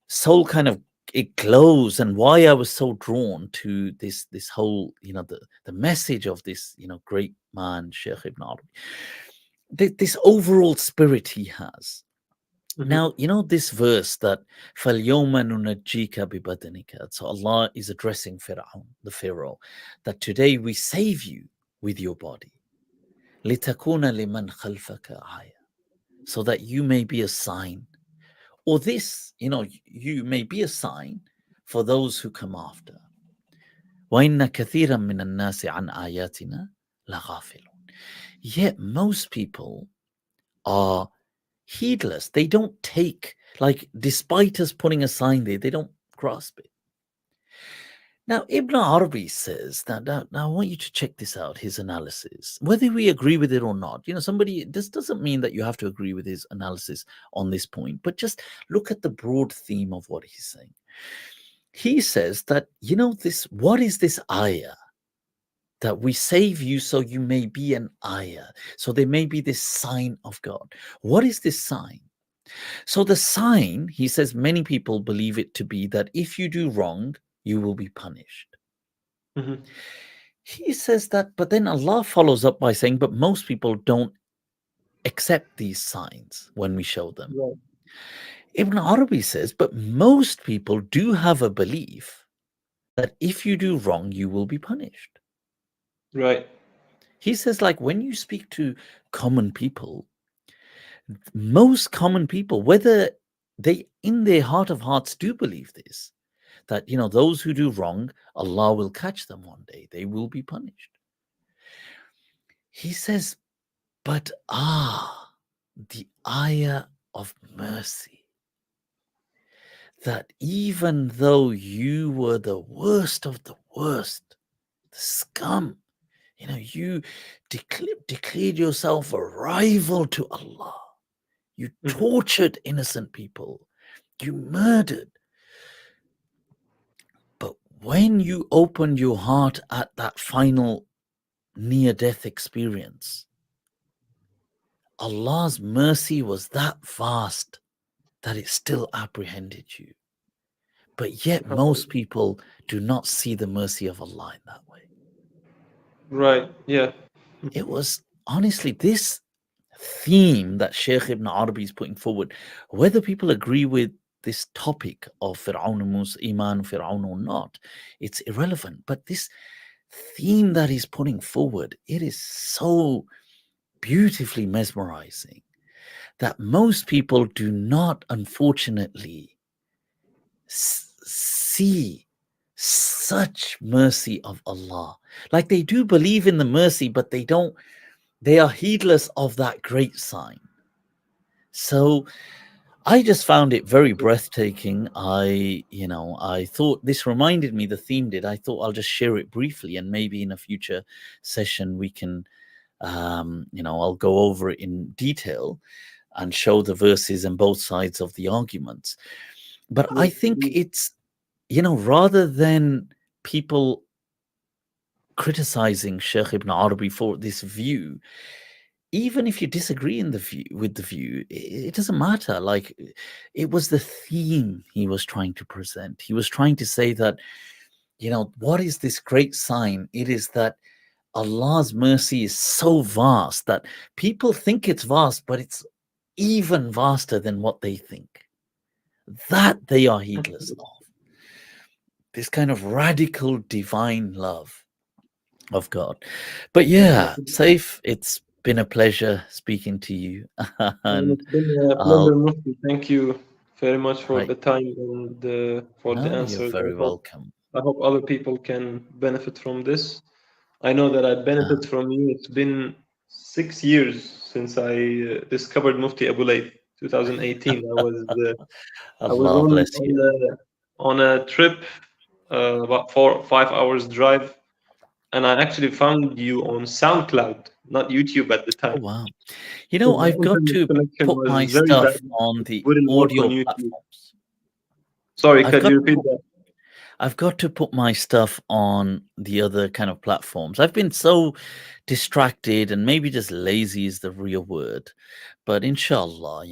soul kind of, it glows, and why I was so drawn to this whole, the message of this, great man Sheikh Ibn Arabi, this overall spirit he has. Now, you know this verse that فَالْيَوْمَ نُنَجِّيكَ بِبَدَنِكَ. So Allah is addressing Fir'aun, the Pharaoh, that today we save you with your body. لِتَكُونَ لِمَنْ خَلْفَكَ آيَةً. So that you may be a sign. Or this, you know, you may be a sign for those who come after. وَإِنَّ كَثِيرًا مِنَ النَّاسِ عَنْ آيَاتِنَا لَغَافِلُونَ. Yet most people are heedless. They don't take, like, despite us putting a sign there, they don't grasp it. Now, Ibn Araby says that, now I want you to check this out, his analysis, whether we agree with it or not. You know, this doesn't mean that you have to agree with his analysis on this point, but just look at the broad theme of what he's saying. He says that, you know, what is this ayah? That we save you so you may be an ayah. So there may be this sign of God. What is this sign? So the sign, he says, many people believe it to be that if you do wrong, you will be punished. He says that, but then Allah follows up by saying, but most people don't accept these signs when we show them. Right. Ibn Arabi says, but most people do have a belief that if you do wrong, you will be punished. Right. He says, like, when you speak to common people, most common people, whether they in their heart of hearts do believe this, that, you know, those who do wrong, Allah will catch them one day, they will be punished. He says, but the ayah of mercy, that even though you were the worst of the worst, the scum, you know, you declared yourself a rival to Allah. You tortured innocent people. You murdered. But when you opened your heart at that final near-death experience, Allah's mercy was that vast that it still apprehended you. But yet most people do not see the mercy of Allah in that way. Right. Yeah. It was honestly this theme that Sheikh Ibn Arabi is putting forward, whether people agree with this topic of Fir'aun Musa, Iman Fir'aun or not, it's irrelevant. But this theme that he's putting forward, it is so beautifully mesmerizing that most people do not, unfortunately, see such mercy of Allah. Like, they do believe in the mercy, but they are heedless of that great sign. So I just found it very breathtaking. I thought this reminded me, the theme did. I thought I'll just share it briefly, and maybe in a future session we can, I'll go over it in detail and show the verses and both sides of the arguments. But I think it's, rather than people criticizing Sheikh Ibn Arabi for this view, even if you disagree with the view, it doesn't matter. Like, it was the theme he was trying to present. He was trying to say that, what is this great sign? It is that Allah's mercy is so vast that people think it's vast, but it's even vaster than what they think. That they are heedless of. This kind of radical divine love of God. But yeah, Saif, it's been a pleasure speaking to you. And It's been a pleasure, I'll Mufti. Thank you very much for right. the time and for the No, you're answers. very welcome. I hope other people can benefit from this. I know that I Uh, benefit from you. It's been 6 years since I discovered Mufti Abu Layth, 2018. I was Allah bless you. on a trip, about 4 or 5 hours drive, and I actually found you on SoundCloud, not YouTube at the Oh time. wow. Because my I've got internet to connection put was my very bad. stuff on It the wouldn't work on audio YouTube. platforms. Sorry, I've could got you to repeat put that? I've got to put my stuff on the other kind of platforms. I've been so distracted, and maybe just lazy is the real word. But inshallah,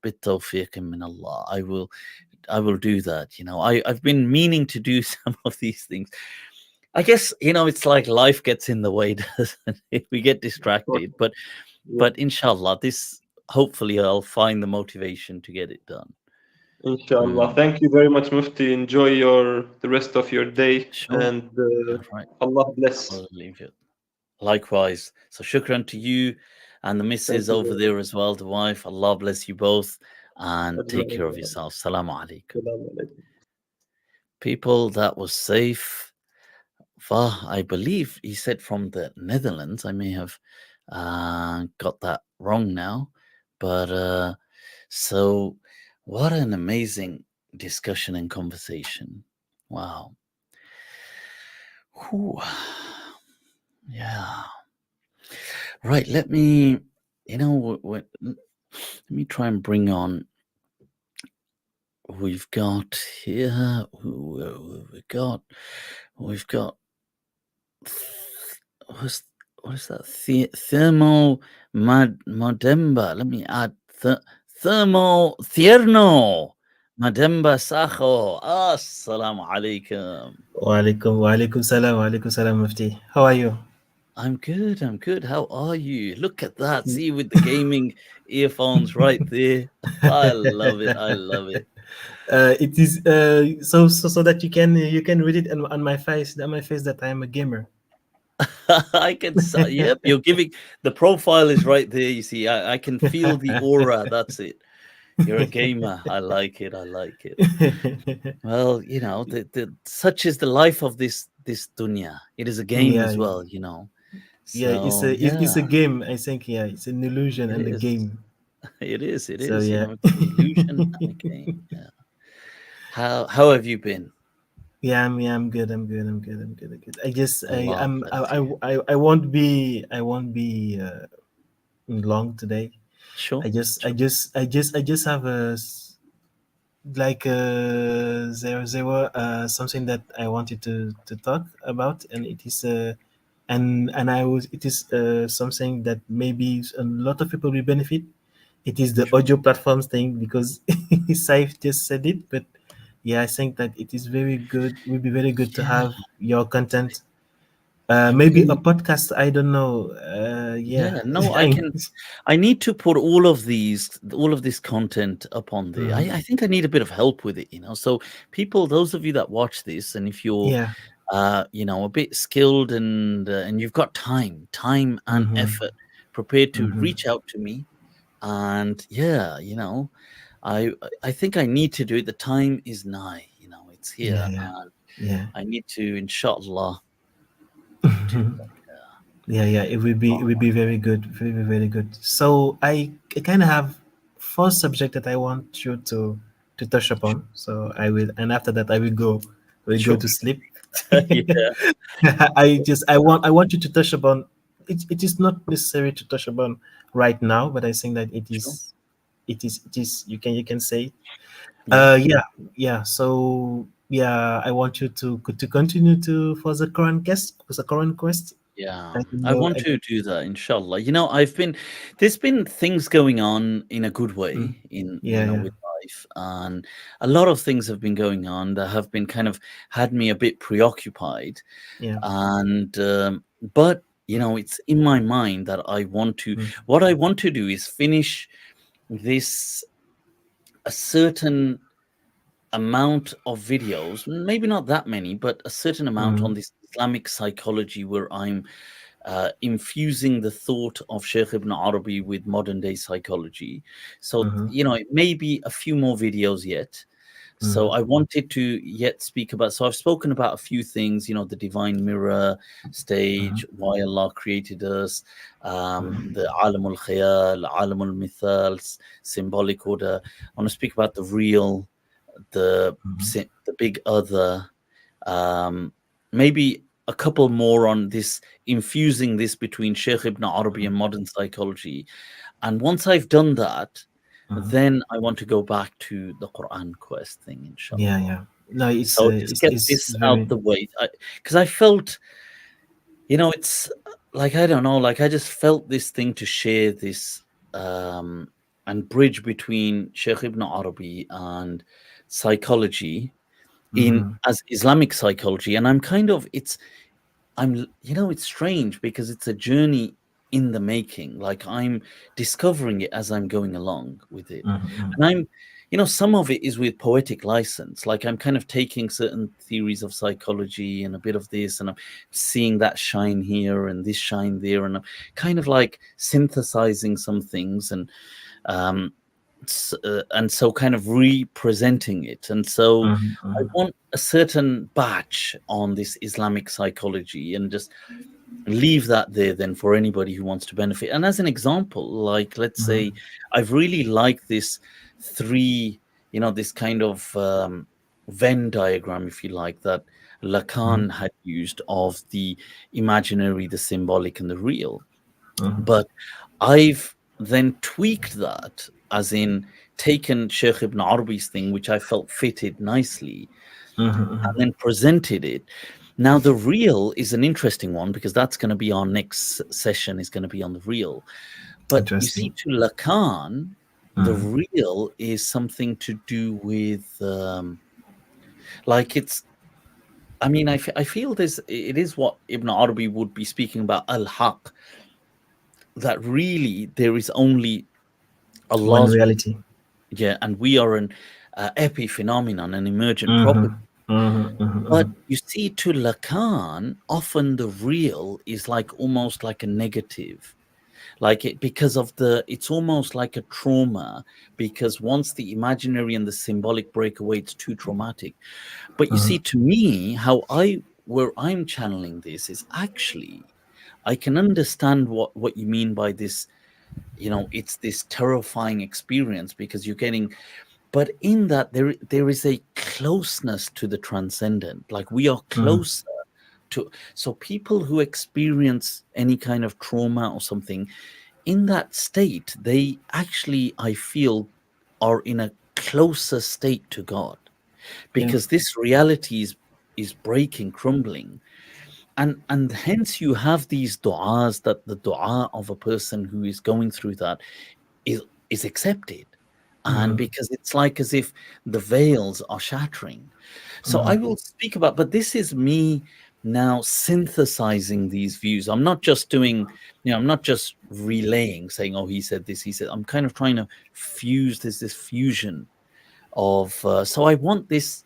bit tawfiq min Allah, I will do that. I've been meaning to do some of these things. I guess, it's like life gets in the way, doesn't it? We get Of course. distracted. But Yeah. inshallah, this hopefully I'll find the motivation to get it done. Inshallah. Mm, Thank you very much, Mufti. Enjoy the rest of your day, sure. and All right. Allah bless. I'll leave it. Likewise. So shukran to you and the Thank missus you over very there as well, the wife. Allah bless you both and take care of much. yourself. Salamu alaikum. Assalamu alaikum. People, that was safe. I believe he said from the Netherlands. I may have got that wrong now. But so what an amazing discussion and conversation. Wow. Whew. Yeah. Right. Let me, let me try and bring on. We've got here. Who we got? We've got. What's what is that? Thermo Mademba. Let me add thermo Thierno Mademba Sacho. Assalamu alaikum. Wa alaikum salam, Mufti. How are you? I'm good. I'm good. How are you? Look at that. See with the gaming earphones right there. I love it. I love it. It is so that you can read it on my face that I am a gamer. I can. Yep. You're giving the profile is right there. You see, I can feel the aura. That's it. You're a gamer. I like it. I like it. Well, such is the life of this dunya. It is a game Yeah, as yeah, well. yeah. It's So a it's yeah, a game. I think, yeah, it's an illusion it and a is. game. It is. It So is. yeah. It's an illusion and a game. Yeah. How have you been? Yeah, I'm good. I'm good. I just Allah bless you. I won't be long today. Sure. Sure. I just have there were something that I wanted to talk about, and it is and I was it is something that maybe a lot of people will benefit. It is the Sure. audio platforms thing, because Saif just said it, but yeah, I think that it is very good. Will be very good to Yeah. have your content. I Maybe a really. podcast. I don't know. Yeah. Yeah. No, I can. I need to put all of this content up on there. Mhm. I think I need a bit of help with it. So people, those of you that watch this, and if you're Yeah. a bit skilled and you've got time and Hmm. effort, prepared to Hmm. reach out to me. And yeah, I I think I need to do it. The time is nigh. It's here, Yeah. Yeah. and Yeah. I need to, inshallah, do Yeah, yeah, it will be very good, very very good. So I kind of have four subject that I want you to touch upon. So I will, and after that I will go sure. to sleep. Yeah, I want you to touch upon. It is not necessary to touch upon right now, but I think that it sure. is it is you can say. Yeah, Yeah, yeah. So yeah, I want you to continue to for the current guest, for the current quest. yeah. I don't I know. want to do that, inshallah. There's been things going on in a good Mm. way in, Yeah, yeah, with life, and a lot of things have been going on that have been kind of had me a bit preoccupied. yeah. And but it's in my mind that Mm. what I want to do is finish this a certain amount of videos, maybe not that many, but a certain amount on Mm. this Islamic psychology, where I'm infusing the thought of Sheikh Ibn Arabi with modern day psychology. So, Mhm. it may be a few more videos yet. So Mhm. I wanted to yet speak about. So I've spoken about a few things, the divine mirror Mhm. stage, why Allah created us, Mhm. the alamul khayal, alamul mithal, symbolic order. I want to speak about the real, Mhm. the big other. Um, Maybe a couple more on this, infusing this between Sheikh Ibn Arabi and modern psychology. And once I've done that, Mhm. then I want to go back to the Quran quest thing, Yeah, inshallah. yeah. No, it's So just get it's this out very. the way, because I felt, it's like, I don't know, like I just felt this thing to share this, um, and bridge between Sheikh Ibn Arabi and psychology in Mhm. as Islamic psychology. And I'm kind of, it's strange because it's a journey in the making. Like I'm discovering it as I'm going along with it. Mm-hmm. And some of it is with poetic license. Like I'm kind of taking certain theories of psychology and a bit of this, and I'm seeing that shine here and this shine there. And I'm kind of like synthesizing some things um, and so kind of representing it. And so I Mm-hmm. want a certain batch on this Islamic psychology and just leave that there then for anybody who wants to benefit. And as an example, like let's say I've really liked this three, this kind of Venn diagram, if you like, that Mm-hmm. Lacan had used of the imaginary, the symbolic, and the real. Mm-hmm. But I've then tweaked that, as in taken Sheikh Ibn Arabi's thing, which I felt fitted nicely, and Mm-hmm. then presented it. Now, the real is an interesting one because that's going to be our next session, is going to be on the real. But you see, Interesting. to Lacan, the Mm-hmm. real is something to do with, like it's, I mean, I feel it is what Ibn Arabi would be speaking about, al-haq, that really there is only One Allah's, reality. yeah, and we are an epiphenomenon, an emergent Mm-hmm. property. Mm-hmm. Mm-hmm. But you see, to Lacan, often the real is like almost like a negative, like it because of it's almost like a trauma, because once the imaginary and the symbolic break away, it's too traumatic. But you see, to me, where I'm channeling this is actually, I can understand what you mean by this. It's this terrifying experience because you're getting, but in that there is a closeness to the transcendent. Like we are Mm-hmm. closer to, so people who experience any kind of trauma or something in that state, they actually, I feel, are in a closer state to God, Yeah. because this reality is breaking, crumbling. And hence you have these du'as, that the du'a of a person who is going through that is accepted. And Mm-hmm. because it's like as if the veils are shattering. So I Mm-hmm. will speak about, but this is me now synthesizing these views. I'm not just doing, I'm not just relaying, saying, oh, he said this, he said, I'm kind of trying to fuse, there's this fusion of, so I want this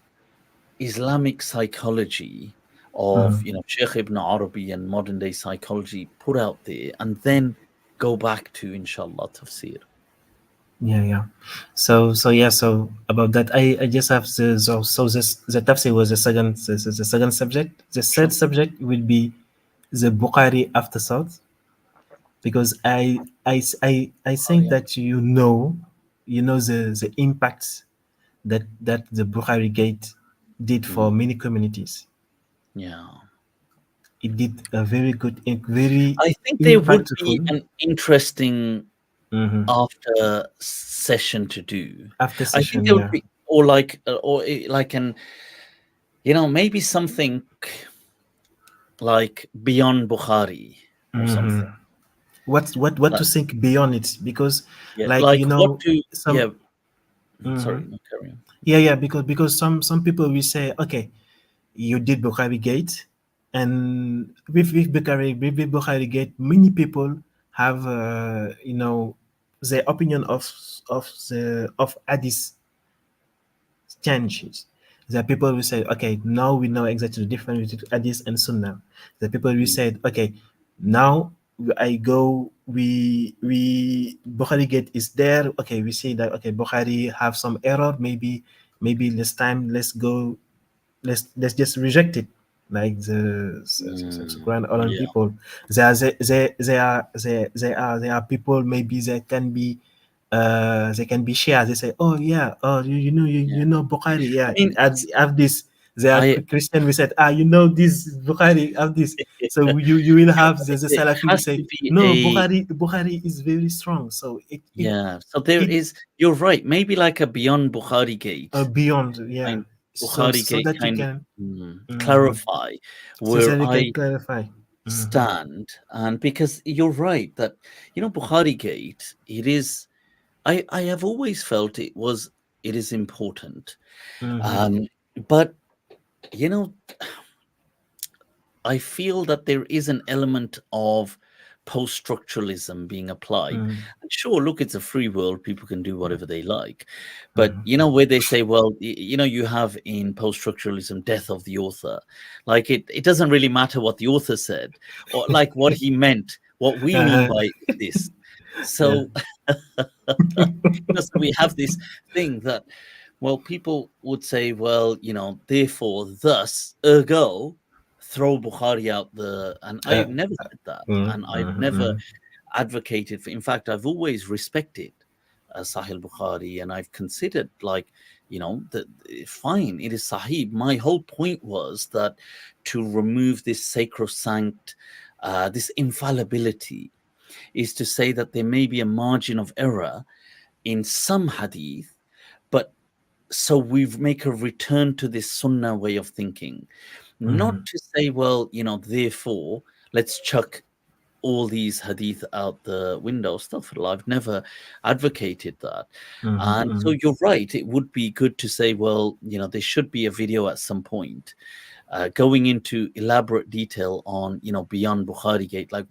Islamic psychology of, Mm-hmm. Sheikh Ibn Arabi and modern day psychology put out there, and then go back to, inshallah, tafsir. Yeah, yeah. So yeah. So about that, I just have the tafsir was the second subject. The third Sure. subject will be the Bukhari afterthought, because I Oh, think yeah. that the impact that the Bukhari Gate did for Mm, many communities. yeah. It did a very good, very I think there would be impactful. an interesting Hmm. after session to do. After I think session, there would yeah. be, or like, like an, maybe something like beyond Bukhari or Hmm. something. What Like, to think beyond it? Because, yeah, like, like what to, yeah. some. Hmm. Sorry, no, carry on. Yeah, yeah. Because some people will say, okay, you did Bukhari Gate, and with Bukhari Gate, many people have their opinion of Hadith changes. The people will say, okay, now we know exactly the difference between Hadith and Sunnah. The people will Mm, say, okay, now we Bukhari Gate is there. Okay, we see that, okay, Bukhari have some error. Maybe this time let's just reject it, like the Quran. All yeah. people, there are people, maybe they can be shared. They say, oh yeah, oh Yeah. you know Bukhari, I yeah, mean, have this. They are I Christian. We said, this Bukhari have this. So you will have the it Salafi will has to say, be no, a, Bukhari is very strong. So yeah. So there it is, you're right, maybe like a beyond Bukhari gate, beyond, yeah. kind, Bukhari So gate that you kind of, can, mhm. clarify So where that you can I clarify. Hmm. stand. And because you're right that, Bukhari gate, it is, I have always felt it is important. Hmm. um but you know I feel that there is an element of post-structuralism being applied. Mm, And sure, look, it's a free world, people can do whatever they like, but mhm. where they say, well, you have in post-structuralism death of the author, like it doesn't really matter what the author said or like what he meant. What we mean Uh-huh. by this. Yeah. So so we have this thing that, well, people would say, well, therefore, thus, ergo, throw Bukhari out the. And Uh, I've never said that. mm, And I've mhm, never mhm, advocated for, in fact, I've always respected Sahih Bukhari, and I've considered, like, that fine, it is Sahih. My whole point was that to remove this sacrosanct, this infallibility, is to say that there may be a margin of error in some hadith, but so we make a return to this sunnah way of thinking, not mhm, to say, well, therefore let's chuck all these hadith out the window. Stuff. I've never advocated that. mhm, And so mhm, you're right, it would be good to say, well, there should be a video at some point going into elaborate detail on, beyond Bukhari Gate, like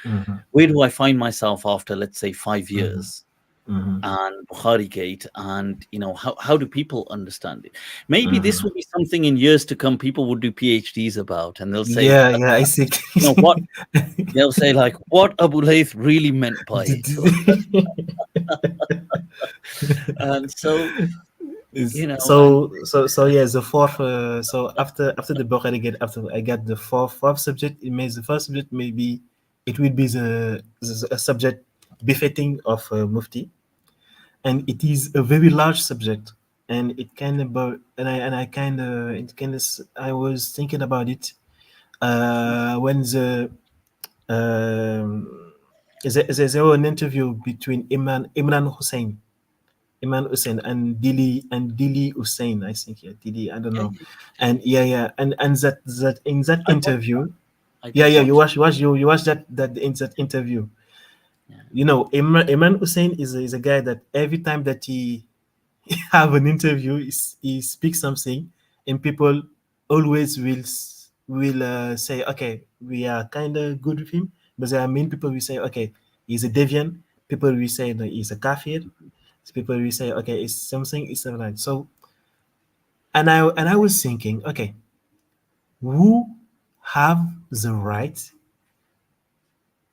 mhm, where do I find myself after, let's say, 5 mhm, years mhm, and Bukhari Gate, and how do people understand it? Maybe this mhm. will be something in years to come people will do PhDs about, and they'll say, Yeah, yeah, I see. what they'll say, like, what Abu Layth really meant by it. And so, So yeah, the fourth. So after the Bukhari Gate, after I got the fourth subject, it makes the first subject maybe it will be the a subject befitting of Mufti, and it is a very large subject, and it kind of and I kind of it kind of I was thinking about it when there was an interview between Imran Hussein and Dili Hussein, I think, yeah, Dili, I don't yeah, know, and yeah, and that in that I watched that. interview, I yeah, did yeah, you watch. watch that in that interview. Yeah, Imran Hussein is a guy that every time that he have an interview, he speaks something, and people always will say, okay, we are kind of good with him, but there are many people will say, okay, he's a deviant. People will say that he's a kafir. People will say, okay, it's something, it's something like so. And I was thinking, okay, who have the right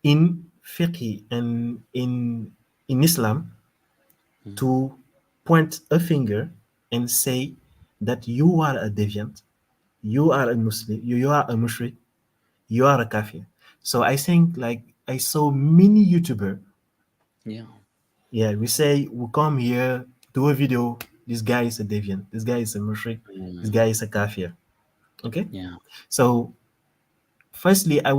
in fiqh and in Islam mm, to point a finger and say that you are a deviant, you are a Muslim, you are a mushrik, you are a kafir. So I think like I saw many YouTuber, yeah, yeah, we say we come here, do a video, this guy is a deviant, this guy is a mushrik, this mm, guy is a kafir. Okay? yeah, So firstly I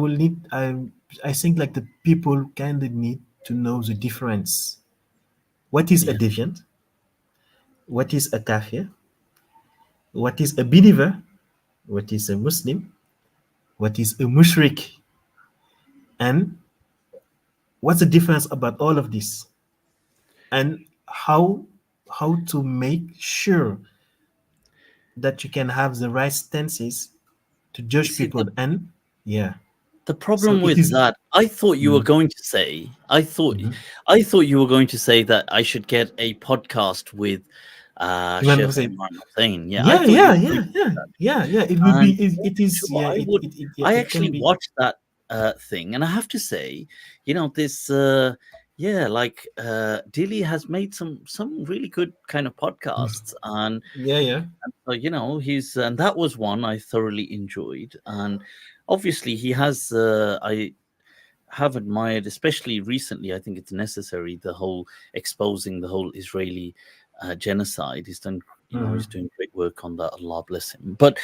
think like the people kind of need to know the difference. What is a yeah, deviant? What is a kafir? What is a believer? What is a Muslim? What is a mushrik? And what's the difference about all of this? And how to make sure that you can have the right stances to you judge see, people. And yeah, the so problem it with is. that, I thought you were Mm, going to say, mhm. you were going to say that I should get a podcast with Imran Sheikh Hussein. Imran Hussein. Yeah, I Yeah, thought you yeah, were going yeah, to yeah, say that. yeah, yeah. It will be. And It is. sure, Yeah. I would. Yeah, I it can actually be. watched that thing, and I have to say, this. Yeah, like Dilly has made some really good kind of podcasts, and Yeah, yeah. so, he's and that was one I thoroughly enjoyed, and obviously he has. I have admired, especially recently. I think it's necessary, the whole exposing the whole Israeli genocide. He's done, he's Mhm. doing great work on that. Allah bless him. But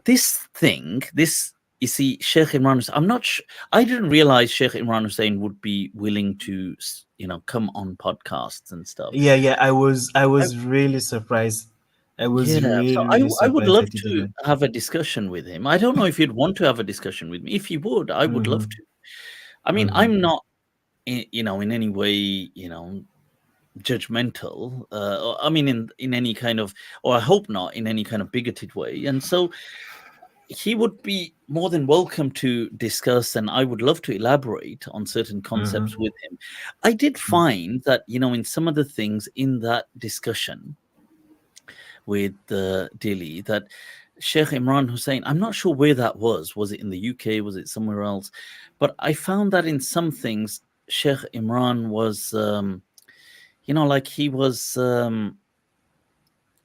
this thing, this you see, Sheikh Imran Hussein, I'm not. I didn't realize Sheikh Imran Hussein would be willing to, come on podcasts and stuff. Yeah, yeah. I was really surprised. I was Yeah, so really, I really I would surprised love that he did to that. have a discussion with him. I don't know if he'd want to have a discussion with me. If he would, I would love Mm-hmm. to. I mean, Mm-hmm. I'm not, in any way, judgmental. Or, I mean, in any kind of, or I hope not in any kind of bigoted way. And so he would be more than welcome to discuss, and I would love to elaborate on certain concepts Mm-hmm. with him. I did find that, in some of the things in that discussion with Dili, that Sheikh Imran Hussein, I'm not sure where that was. Was it in the UK? Was it somewhere else? But I found that in some things, Sheikh Imran was, like he was.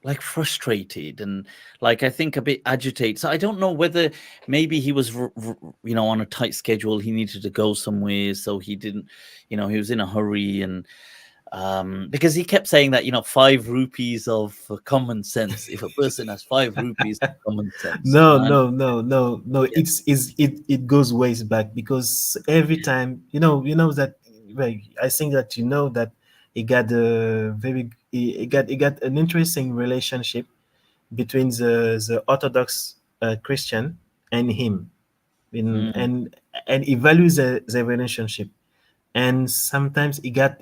Like frustrated and like I think a bit agitated. So I don't know whether maybe he was on a tight schedule. He needed to go somewhere, so he didn't. He was in a hurry, and because he kept saying that 5 rupees of common sense. If a person has 5 rupees of common sense, No, and no, no, no, no. yeah, It goes ways back because every time that, well, I think that that he got a very he got an interesting relationship between the Orthodox Christian and him, in, mm, and he values the relationship. And sometimes he got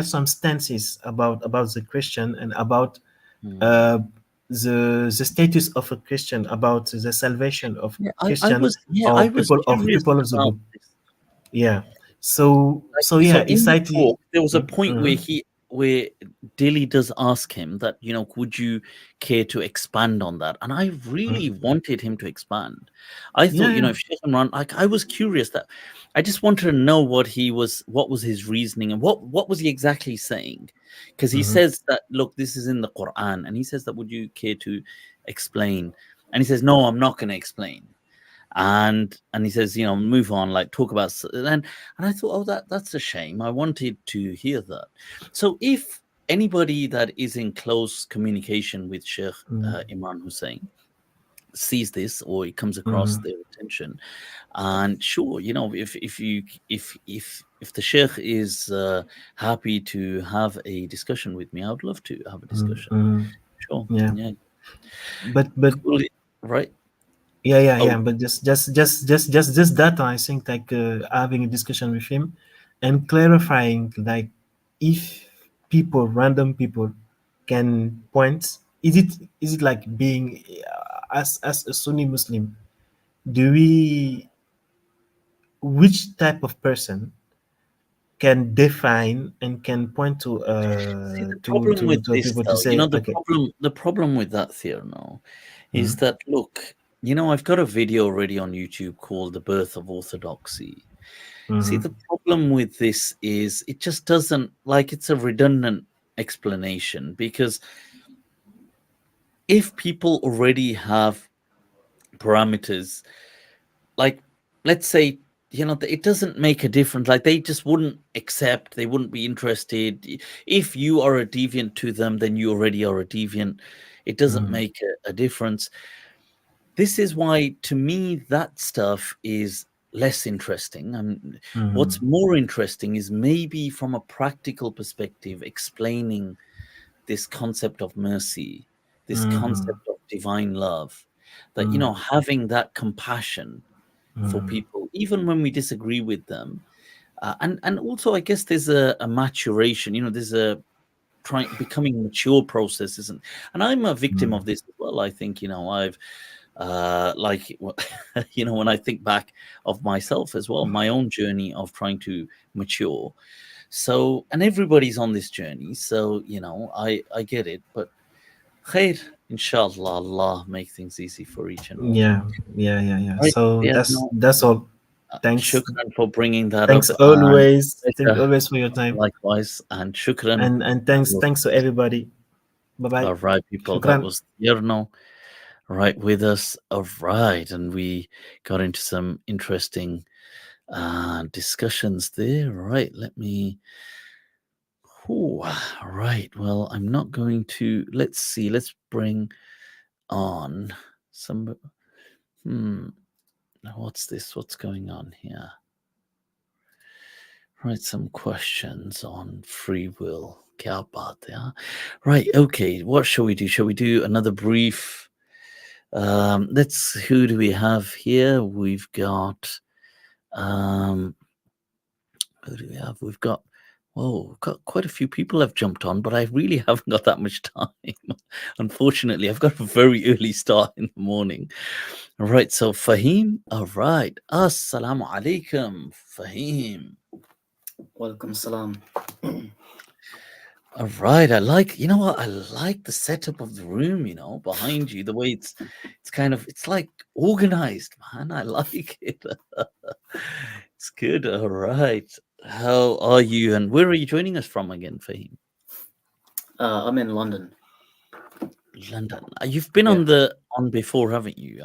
some stances about the Christian and about mm. uh, the status of a Christian, about the salvation of Yeah, I Christian was yeah I or was curious people of the about book. this. Yeah. So So yeah, in it's the like talk, there was a point mm-hmm, where Dilly does ask him that, would you care to expand on that? And I really wanted him to expand. I yeah, thought, yeah. if Sheikh Imran, like I was curious that I just wanted to know what was his reasoning and what was he exactly saying? Because he Mm-hmm, says that, look, this is in the Quran, and he says that, would you care to explain? And he says, no, I'm not going to explain. And he says, move on, like talk about and I thought, oh, that's a shame. I wanted to hear that. So if anybody that is in close communication with Sheikh Imran Hussein sees this, or it comes across mm-hmm, their attention, and sure, if you if the Sheikh is happy to have a discussion with me, I would love to have a discussion. mm-hmm, Sure. yeah. Yeah. But Cool. Right. yeah, yeah, Oh, yeah. But just that, I think, like having a discussion with him and clarifying, like, if random people can point, is it like being as a Sunni Muslim, do we which type of person can define and can point to see, the problem with this, people to though, say, the okay. problem with that theory now is Mm-hmm, that, look, I've got a video already on YouTube called "The Birth of Orthodoxy." See, mm-hmm, the problem with this is it just doesn't, like, it's a redundant explanation, because if people already have parameters, like, let's say, it doesn't make a difference. Like, they just wouldn't accept, they wouldn't be interested. If you are a deviant to them, then you already are a deviant. It doesn't mm-hmm, make a difference. This is why, to me, that stuff is less interesting. What's mm-hmm, more interesting is maybe from a practical perspective, explaining this concept of mercy, this mm-hmm, concept of divine love, that, mm-hmm, having that compassion for mm-hmm, people, even when we disagree with them. And also, I guess there's a maturation, there's a trying becoming mature process, isn't? And I'm a victim of this as well. I think, I've like when I think back of myself as well, my own journey of trying to mature. So, and everybody's on this journey, so I get it. But khair, inshallah, Allah make things easy for each and all. yeah, yeah, yeah, yeah. Right. So Yeah, no, that's all. Thanks. shukran for bringing that Thanks up, and always. Thank pleasure, always for your time. likewise, and shukran. And thanks to everybody. Bye bye. All right, people, that Shukran. was Yerno right with us. All right, and we got into some interesting discussions there. Right, let me. Ooh, right. Well, I'm not going to. Let's see. Let's bring on some. Hmm. What's this? What's going on here? Right, some questions on free will. Kya baat hai, huh? Right. Okay. What shall we do? Shall we do another brief? Let's. Who do we have here? We've got. Who do we have? We've got Quite a few people have jumped on, but I really haven't got that much time. Unfortunately, I've got a very early start in the morning. All right, so Fahim, all right. Assalamu alaikum, Fahim. Welcome salam. All right, I like, you know what? I like the setup of the room, behind you, the way it's like organized, man. I like it. It's good. All right. How are you and where are you joining us from again, Fahim? I'm in London. London. You've been Yeah. on before, haven't you?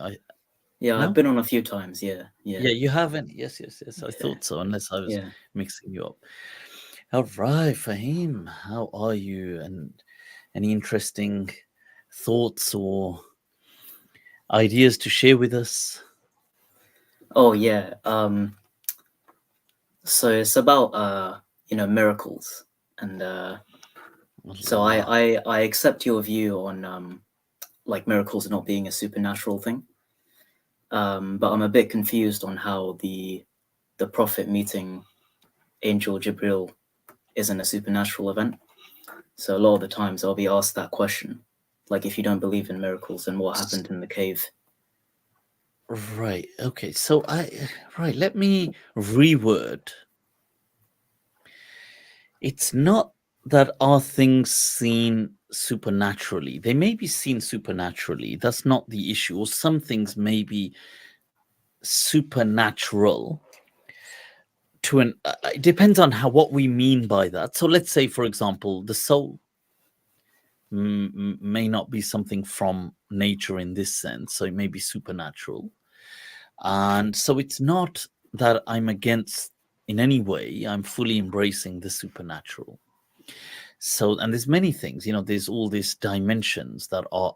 Yeah, I've No? been on a few times. Yeah. Yeah, you haven't. Yes, yes, yes. I Yeah. thought so, unless I was Yeah. mixing you up. All right, Fahim, how are you? And any interesting thoughts or ideas to share with us? Oh yeah. So it's about miracles, and so Allah. I accept your view on like miracles not being a supernatural thing. But I'm a bit confused on how the prophet meeting Angel Jibril isn't a supernatural event. So a lot of the times I'll be asked that question, like if you don't believe in miracles, then what happened in the cave? Right. Okay. So let me reword. It's not that are things seen supernaturally. They may be seen supernaturally. That's not the issue. Or some things may be supernatural to an it depends on what we mean by that. So let's say, for example, the soul may not be something from nature in this sense, so it may be supernatural. And so it's not that I'm against in any way. I'm fully embracing the supernatural. So, and there's many things, there's all these dimensions that are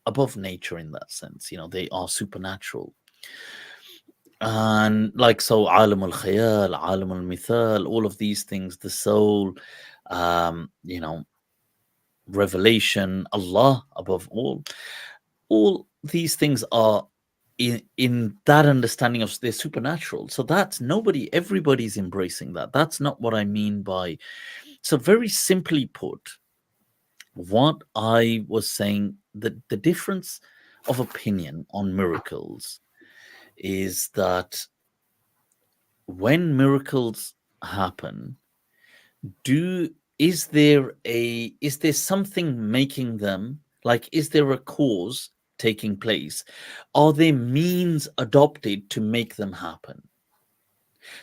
above nature in that sense. They are supernatural. And like, so alam al khayal, alam al mithal, all of these things, the soul, um, you know, revelation, Allah above all these things are in that understanding of the supernatural. So that's everybody's embracing that. That's not what I mean by, so very simply put, what I was saying, the difference of opinion on miracles is that when miracles happen, do is there something making them, like, is there a cause taking place? Are there means adopted to make them happen?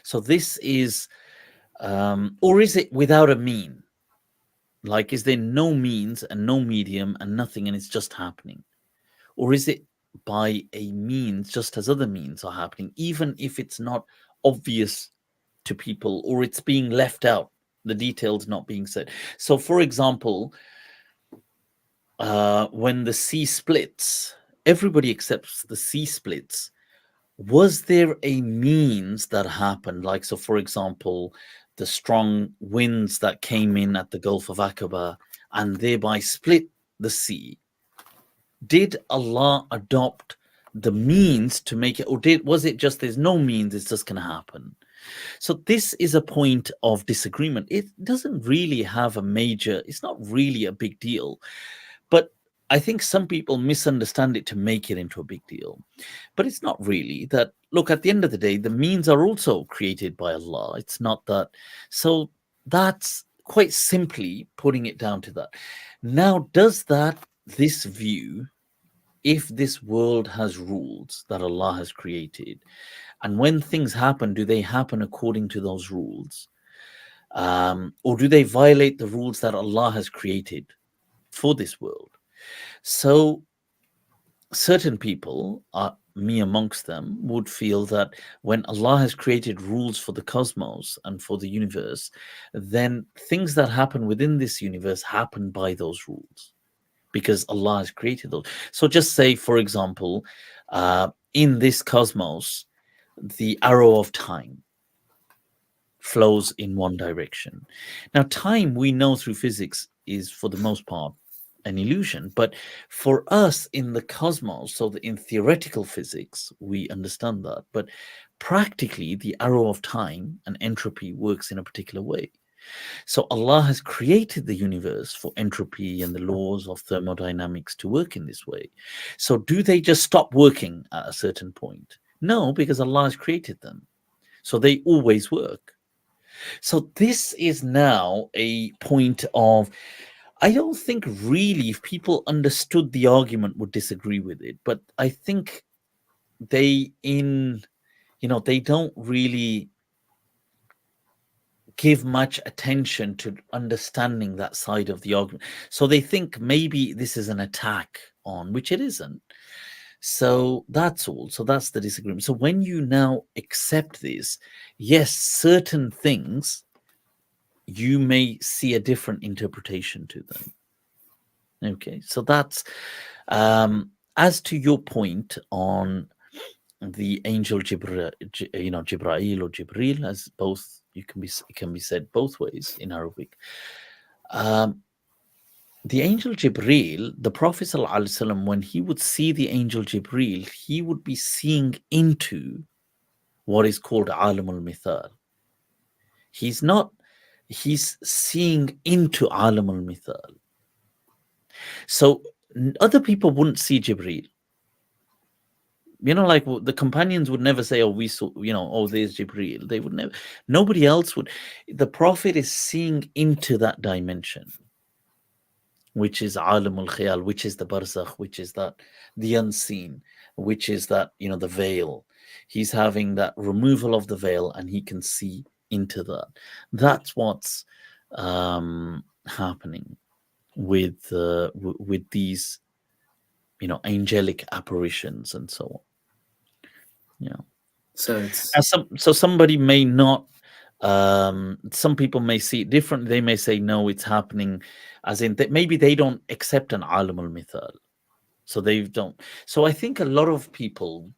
So this is or is it without a mean? Like, is there no means and no medium and nothing and it's just happening? Or is it by a means, just as other means are happening, even if it's not obvious to people or it's being left out, the details not being said? So, for example, when the sea splits, everybody accepts the sea splits. Was there a means that happened? Like, so for example, the strong winds that came in at the Gulf of Aqaba and thereby split the sea. Did Allah adopt the means to make it, or was it just there's no means, it's just going to happen? So this is a point of disagreement. It doesn't really have a major, it's not really a big deal, but I think some people misunderstand it to make it into a big deal. But it's not really that. Look, at the end of the day, the means are also created by Allah. It's not that. So that's quite simply putting it down to that. Now, this view, if this world has rules that Allah has created, and when things happen, do they happen according to those rules? Or do they violate the rules that Allah has created for this world? So certain people, me amongst them, would feel that when Allah has created rules for the cosmos and for the universe, then things that happen within this universe happen by those rules because Allah has created those. So just say, for example, in this cosmos, the arrow of time flows in one direction. Now, time, we know through physics, is for the most part an illusion. But for us in the cosmos, so that in theoretical physics, we understand that. But practically, the arrow of time and entropy works in a particular way. So Allah has created the universe for entropy and the laws of thermodynamics to work in this way. So do they just stop working at a certain point? No, because Allah has created them. So they always work. So this is now a point of, I don't think really if people understood the argument would disagree with it, but I think they they don't really give much attention to understanding that side of the argument. So they think maybe this is an attack on, which it isn't. So that's all. So that's the disagreement. So when you now accept this, yes, certain things you may see a different interpretation to them. Okay, so that's as to your point on the angel Jibril, Jibrail or Jibril, as both it can be said both ways in Arabic. The angel Jibril, the Prophet ﷺ, when he would see the angel Jibril, he would be seeing into what is called Alam al-Mithal. He's seeing into Alam al-Mithal. So other people wouldn't see Jibril. Like the companions would never say, oh, we saw, oh, there's Jibril. They would never, nobody else would. The Prophet is seeing into that dimension, which is Alam al-Khayal, which is the Barzakh, which is that the unseen, which is that, the veil. He's having that removal of the veil and he can see into that. That's what's happening with these, angelic apparitions and so on. So it's so somebody may not. Some people may see it different. They may say no, it's happening, as in that maybe they don't accept an alam al mithal, so they don't. So I think a lot of people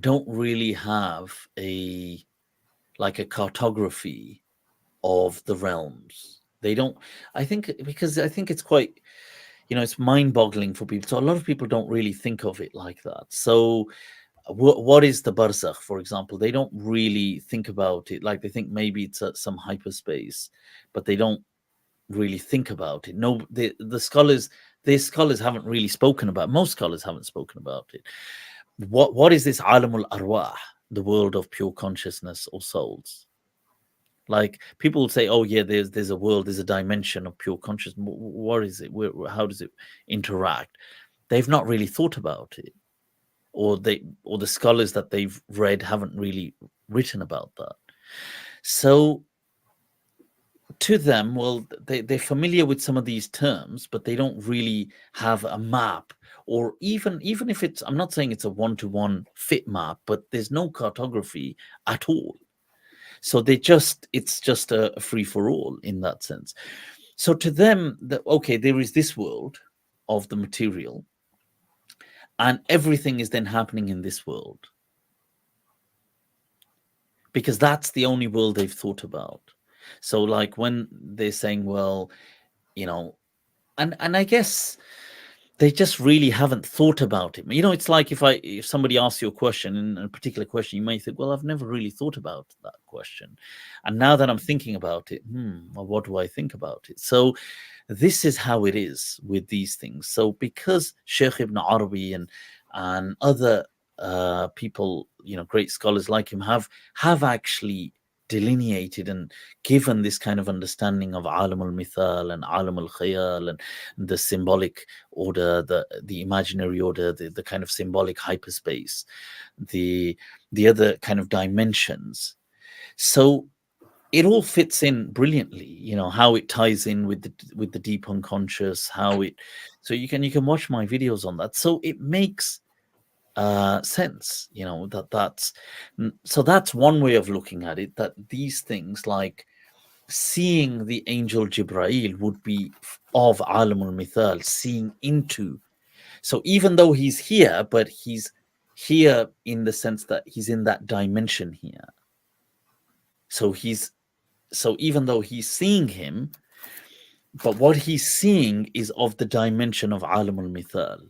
don't really have a cartography of the realms. They don't. I think because I think it's quite, it's mind-boggling for people. So a lot of people don't really think of it like that. So what is the barzakh, for example? They don't really think about it. Like they think maybe it's some hyperspace, but they don't really think about it. No, the scholars haven't really spoken about. Most scholars haven't spoken about it. What is this alamul arwah, the world of pure consciousness or souls? Like people will say, oh yeah, there's a world, there's a dimension of pure consciousness. What is it? How does it interact? They've not really thought about it, or the scholars that they've read haven't really written about that. So to them, well, they're familiar with some of these terms, but they don't really have a map, or even if it's, I'm not saying it's a one-to-one fit map, but there's no cartography at all. So it's just a free-for-all in that sense. So to them, okay, there is this world of the material, and everything is then happening in this world, because that's the only world they've thought about. So like when they're saying, well, and I guess they just really haven't thought about it. It's like if somebody asks you a question, in a particular question, you may think, well, I've never really thought about that question. And now that I'm thinking about it, well, what do I think about it? So this is how it is with these things. So because Sheikh Ibn Arabi and other people, great scholars like him have actually delineated and given this kind of understanding of alam al-mithal and alam al-khayal and the symbolic order, the imaginary order, the kind of symbolic hyperspace, the other kind of dimensions. So it all fits in brilliantly, how it ties in with the deep unconscious, so you can watch my videos on that. So it makes sense, that's one way of looking at it, that these things like seeing the angel Jibrail would be of alamul mithal, seeing into. So even though he's here, but he's here in the sense that he's in that dimension here. So even though he's seeing him, but what he's seeing is of the dimension of alamul mithal.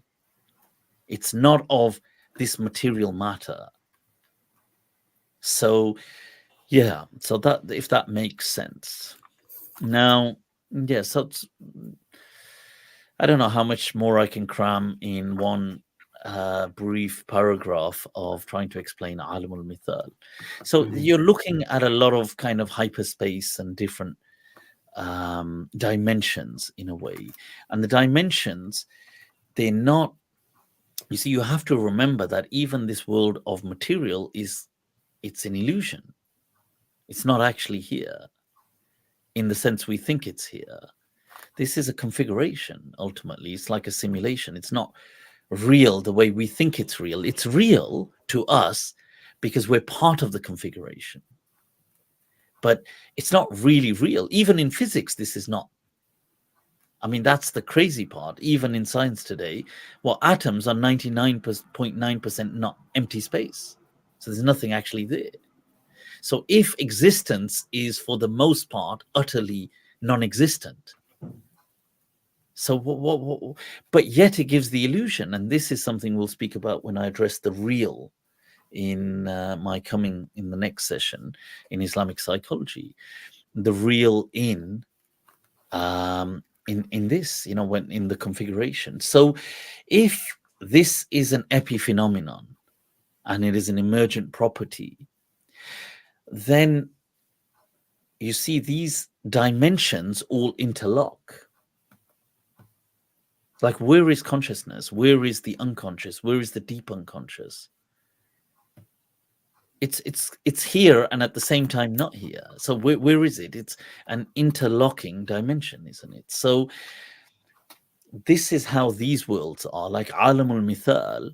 It's not of this material matter. So Yeah, so that, if that makes sense. Now, yeah, so I don't know how much more I can cram in one brief paragraph of trying to explain Alam al-Mithal. So you're looking at a lot of kind of hyperspace and different dimensions in a way. And the dimensions, they're not, you see, you have to remember that even this world of material it's an illusion. It's not actually here in the sense we think it's here. This is a configuration, ultimately. It's like a simulation. It's not real the way we think it's real. It's real to us because we're part of the configuration. But it's not really real. Even in physics, this is not. I mean, that's the crazy part. Even in science today, well, atoms are 99.9% not empty space. So there's nothing actually there. So if existence is for the most part utterly non-existent, so but yet it gives the illusion, and this is something we'll speak about when I address the real in my coming in the next session in Islamic psychology, the real in this, when in the configuration. So if this is an epiphenomenon and it is an emergent property, then you see these dimensions all interlock. Like, where is consciousness? Where is the unconscious? Where is the deep unconscious? It's here and at the same time not here. So where is it? It's an interlocking dimension, isn't it? So this is how these worlds are, like Alamul Mithal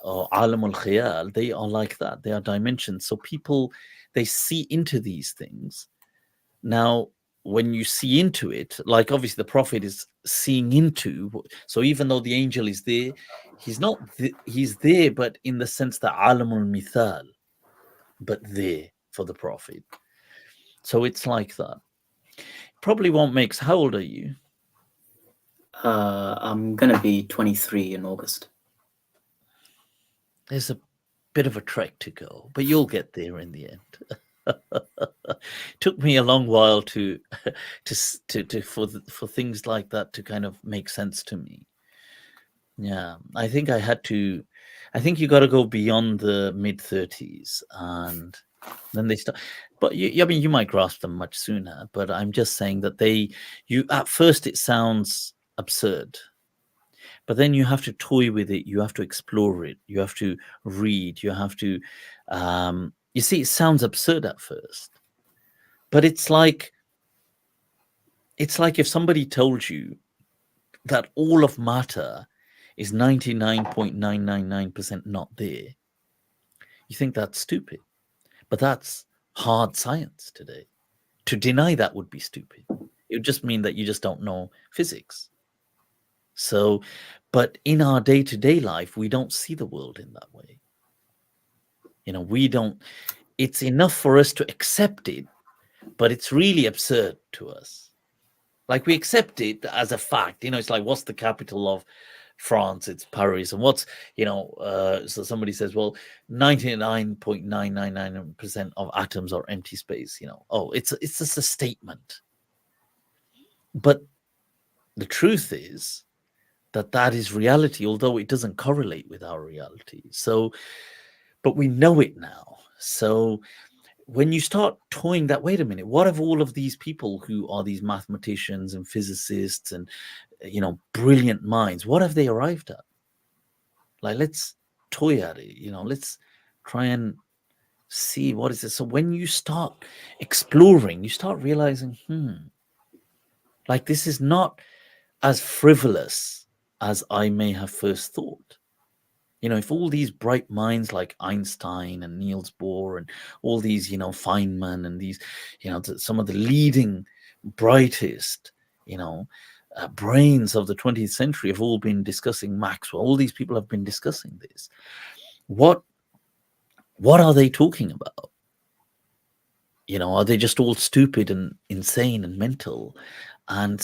or Alamul Khayal. They are like that. They are dimensions. So people, they see into these things. Now, when you see into it, like obviously the prophet is seeing into, so even though the angel is there, he's not, he's there, but in the sense that Alamul Mithal, but there for the prophet. So it's like that. Probably won't make, how old are you? I'm going to be 23 in August. There's a bit of a trek to go, but you'll get there in the end. Took me a long while to for things like that to kind of make sense to me. Yeah, I think you got to go beyond the mid-30s, and then they start. But I mean, you might grasp them much sooner. But I'm just saying that at first it sounds absurd, but then you have to toy with it. You have to explore it. You have to read. You have to. You see, it sounds absurd at first, but it's like if somebody told you that all of matter is 99.999% not there. You think that's stupid, but that's hard science today. To deny that would be stupid. It would just mean that you just don't know physics. So, but in our day-to-day life, we don't see the world in that way. We don't. It's enough for us to accept it, but it's really absurd to us. Like, we accept it as a fact. It's like, what's the capital of France? It's Paris. And what's, so somebody says, well, 99.999% of atoms are empty space. It's just a statement. But the truth is that is reality, although it doesn't correlate with our reality. So, but we know it now. So when you start toying that, wait a minute, what have all of these people who are these mathematicians and physicists and, brilliant minds, what have they arrived at? Like, let's toy at it, let's try and see what is it. So when you start exploring, you start realizing, like, this is not as frivolous as I may have first thought. If all these bright minds like Einstein and Niels Bohr and all these, Feynman and these, some of the leading, brightest, brains of the 20th century have all been discussing Maxwell. All these people have been discussing this. What are they talking about? Are they just all stupid and insane and mental? And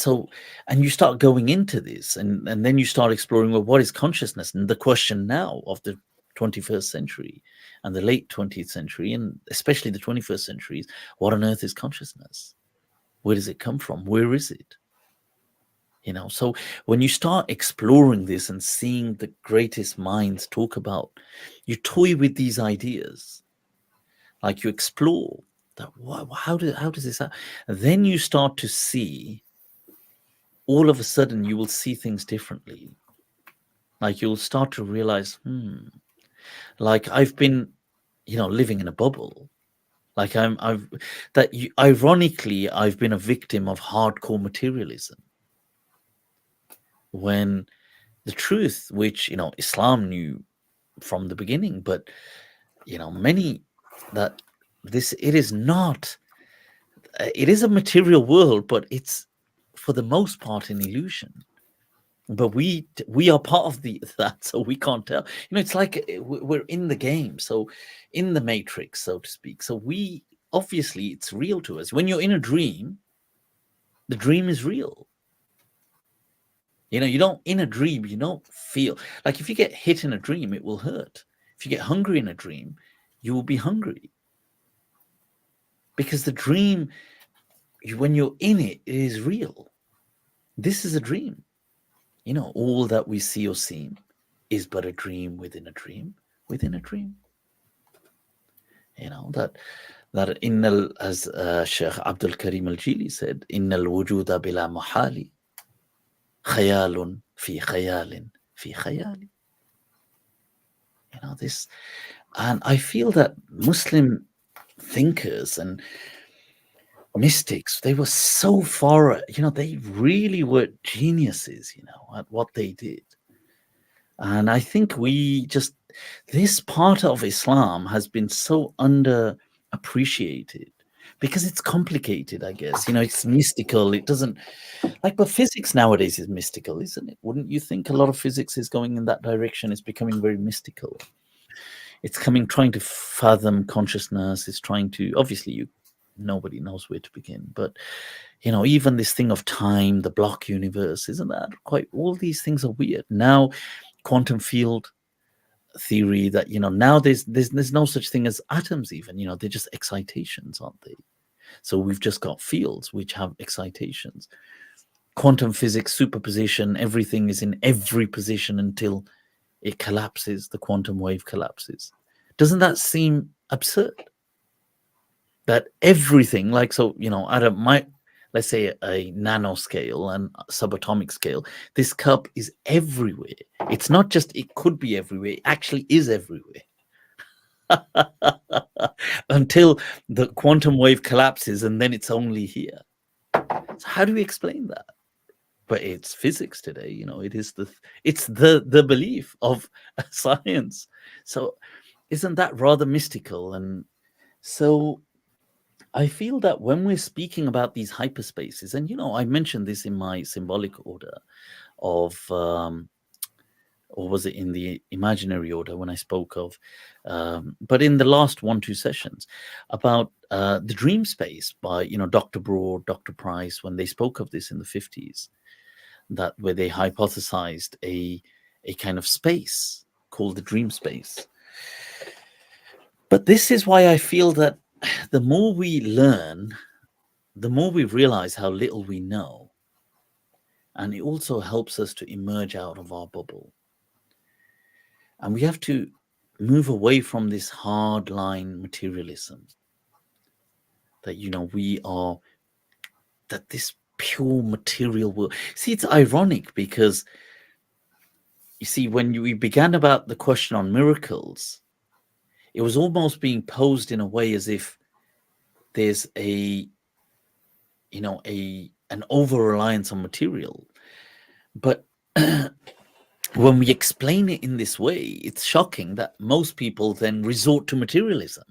you start going into this, and then you start exploring, well, what is consciousness? And the question now of the 21st century and the late 20th century, and especially the 21st century, is what on earth is consciousness? Where does it come from? Where is it? So when you start exploring this and seeing the greatest minds talk about, you toy with these ideas, like you explore that. How does this happen? And then you start to see, all of a sudden you will see things differently. Like you'll start to realize, like I've been, living in a bubble. Like ironically, I've been a victim of hardcore materialism. When the truth, which, Islam knew from the beginning, but, many, that it is not, it is a material world, but it's for the most part an illusion. But we are part of that, so we can't tell. It's like we're in the game, so in the matrix, so to speak. So we, obviously, it's real to us. When you're in a dream, the dream is real. You don't, in a dream, you don't feel like, if you get hit in a dream, it will hurt. If you get hungry in a dream, you will be hungry, because the dream, when you're in it, it is real. This is a dream. All that we see or seem is but a dream within a dream within a dream. That as Sheikh Abdul Karim Al-Jili said, innal wujuda bila muhali khayalun fi khayalin fi khayali. This, and I feel that Muslim thinkers and mystics, they were so far, they really were geniuses, at what they did. And I think this part of Islam has been so underappreciated because it's complicated, I guess. It's mystical. It doesn't, but physics nowadays is mystical, isn't it? Wouldn't you think a lot of physics is going in that direction? It's becoming very mystical. It's trying to fathom consciousness. It's trying to, obviously, nobody knows where to begin. But, even this thing of time, the block universe, isn't that quite, all these things are weird. Now, quantum field theory, that, now there's no such thing as atoms even, they're just excitations, aren't they? So we've just got fields which have excitations. Quantum physics, superposition, everything is in every position until it collapses, the quantum wave collapses. Doesn't that seem absurd? That everything, at let's say a nanoscale and subatomic scale, this cup is everywhere. It's not just it could be everywhere, it actually is everywhere. Until the quantum wave collapses, and then it's only here. So how do we explain that? But it's physics today, it is the belief of science. So isn't that rather mystical? And so I feel that when we're speaking about these hyperspaces, and I mentioned this in my symbolic order of, or was it in the imaginary order when I spoke of, but in the last 1-2 sessions about the dream space by, Dr. Broad, Dr. Price, when they spoke of this in the 50s, that where they hypothesized a kind of space called the dream space. But this is why I feel that the more we learn, the more we realize how little we know. And it also helps us to emerge out of our bubble. And we have to move away from this hardline materialism that, we are, that this pure material world. See, it's ironic because, you see, when we began about the question on miracles, it was almost being posed in a way as if there's an over-reliance on material. But when we explain it in this way, it's shocking that most people then resort to materialism.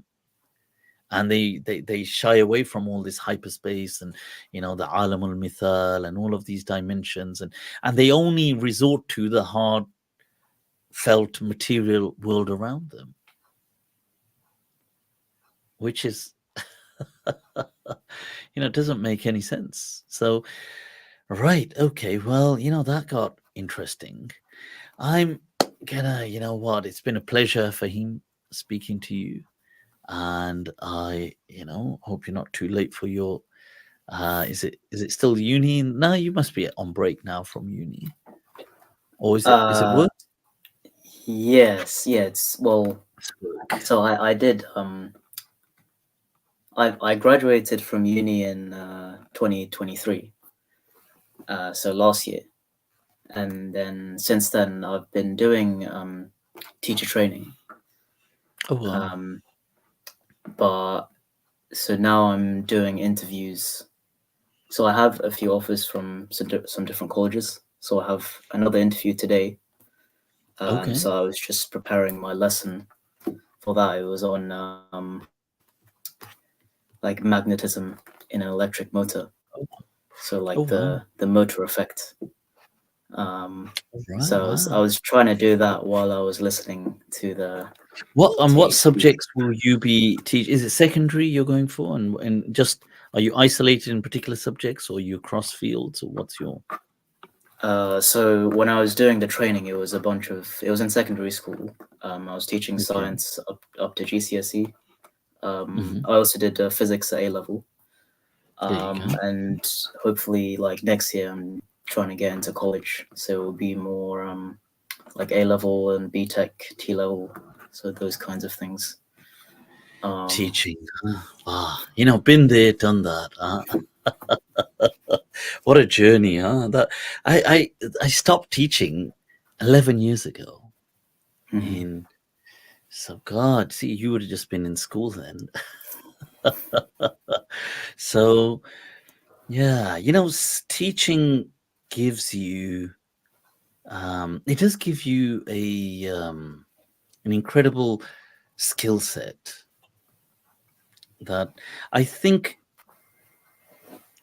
And they shy away from all this hyperspace and, the alam al-mithal and all of these dimensions. And they only resort to the hard felt material world around them, which is, doesn't make any sense. So, right. Okay. Well, that got interesting. I'm you know what? It's been a pleasure, Fahim, speaking to you. And I, hope you're not too late for your. Is it still uni? No, you must be on break now from uni, or is it Uh, work? yes, yeah. It's well. It's work. So I did. I graduated from uni in 2023. So last year, and then since then I've been doing teacher training. Oh wow. But so now I'm doing interviews. So I have a few offers from some different colleges. So I have another interview today. Okay. So I was just preparing my lesson for that. It was on like magnetism in an electric motor. So Oh like wow. the motor effect. All right. So I Wow. was trying to do that while I was listening to the What speech. subjects will you be teach? Is it secondary you're going for, and just are you isolated in particular subjects, or you cross fields, or what's your? So when I was doing the training, it was in secondary school. I was teaching Okay. science up to GCSE. Hmm. I also did physics at A level. There you go. And hopefully like next year I'm trying to get into college. So it will be more like A level and B Tech, T level. So those kinds of things. Teaching. Huh? Wow. Been there, done that. Huh? What a journey, huh? That I stopped teaching 11 years ago. Mhm. In so God, see, you would have just been in school then. So yeah, teaching gives you it does give you an incredible skill set that I think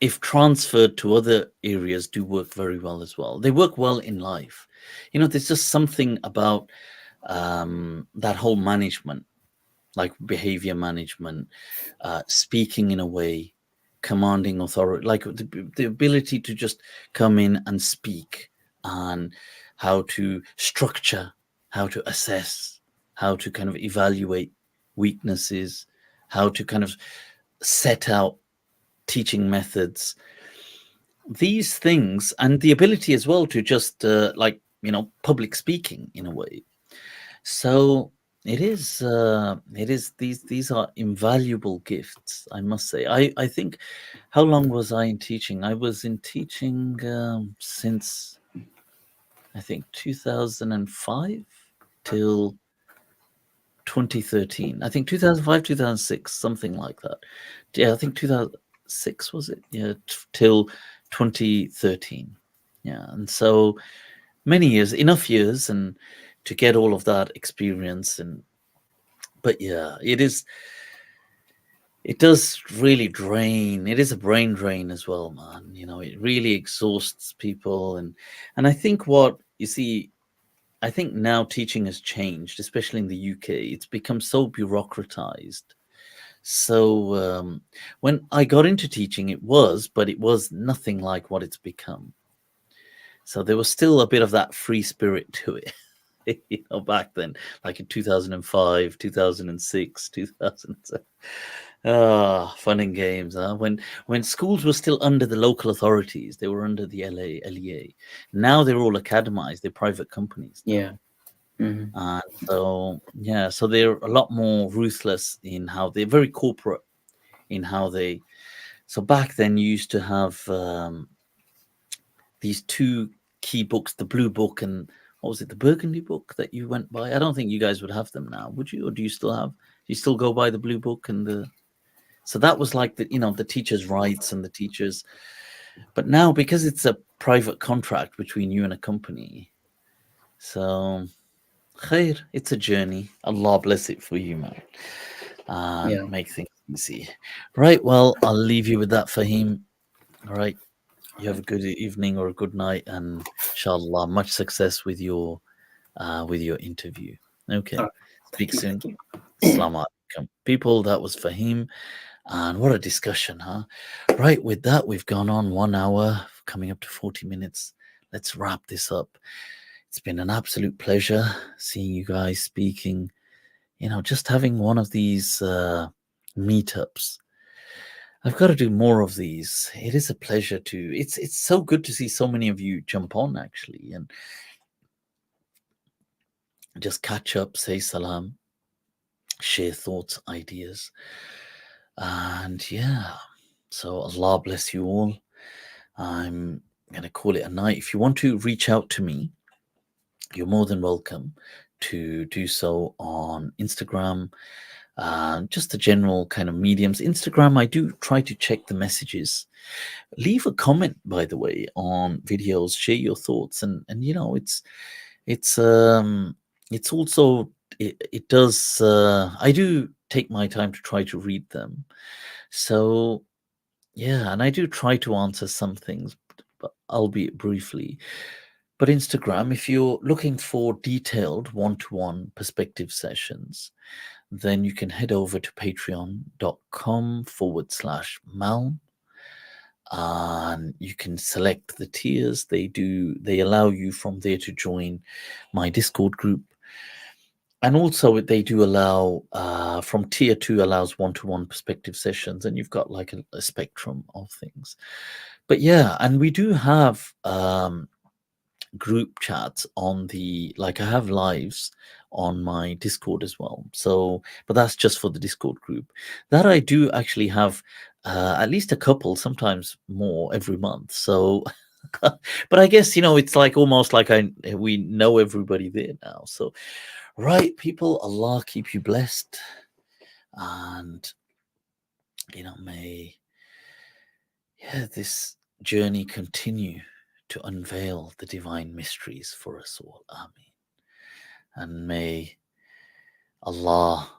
if transferred to other areas do work very well as well. They work well in life. There's just something about that whole management, like behavior management, speaking in a way, commanding authority, like the ability to just come in and speak, and how to structure, how to assess, how to kind of evaluate weaknesses, how to kind of set out teaching methods, these things, and the ability as well to just public speaking in a way. So it is these are invaluable gifts, I must say. I think, how long was I in teaching? I was in teaching since I think 2005 till 2013. I think 2005, 2006, something like that. Yeah, I think 2006 was it? Yeah, till 2013. Yeah, and so many years, enough years, and to get all of that experience. And but yeah, it does really drain. It is a brain drain as well, man. It really exhausts people. And I think what you see, I think now teaching has changed, especially in the UK. It's become so bureaucratized. So when I got into teaching, but it was nothing like what it's become. So there was still a bit of that free spirit to it. Back then, like in 2005, 2006, 2007. Fun and games, huh? When schools were still under the local authorities, they were under the LEA. Now they're all academized, they're private companies now. Yeah. Mhm. So they're a lot more ruthless in how they're very corporate in how they. So back then, you used to have these two key books, the blue book and what was it, the burgundy book that you went by? I don't think you guys would have them now, would you? Or do you still have? Do you still go by the blue book and the? So that was like the teachers' rights and the teachers. But now, because it's a private contract between you and a company, so khair, it's a journey. Allah bless it for you, man, and Yeah. make things easy. Right. Well, I'll leave you with that, Fahim. All right. You have a good evening or a good night, and inshallah, much success with your interview. Okay. All right. Speak Thank you. soon. Thank you. Assalamu alaikum. People, that was Fahim. And what a discussion, huh? Right, with that, we've gone on 1 hour, coming up to 40 minutes. Let's wrap this up. It's been an absolute pleasure seeing you guys speaking, just having one of these meetups. I've got to do more of these. It is a pleasure to. It's so good to see so many of you jump on actually and just catch up, say salam, share thoughts, ideas, and yeah. So Allah bless you all. I'm gonna call it a night. If you want to reach out to me, you're more than welcome to do so on Instagram. Just the general kind of mediums. Instagram, I do try to check the messages. Leave a comment, by the way, on videos. Share your thoughts, and it's also it does. I do take my time to try to read them. So yeah, and I do try to answer some things, but albeit briefly. But Instagram, if you're looking for detailed one-to-one perspective sessions, then you can head over to patreon.com/Mal, and you can select the tiers. They allow you from there to join my Discord group. And also they do allow from tier 2 allows one-to-one perspective sessions, and you've got like a spectrum of things. But yeah, and we do have group chats on the, like I have lives on my Discord as well. So, but that's just for the Discord group. That I do actually have at least a couple, sometimes more every month. So, but I guess it's like almost like we know everybody there now. So, right, people, Allah keep you blessed, and may this journey continue to unveil the divine mysteries for us all. Ameen. And may Allah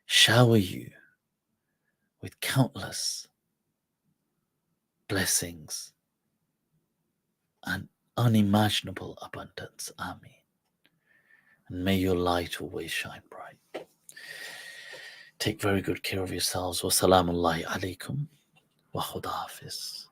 shower you with countless blessings and unimaginable abundance. Ameen. And may your light always shine bright. Take very good care of yourselves. Wassalamu alaikum wa khuda hafiz.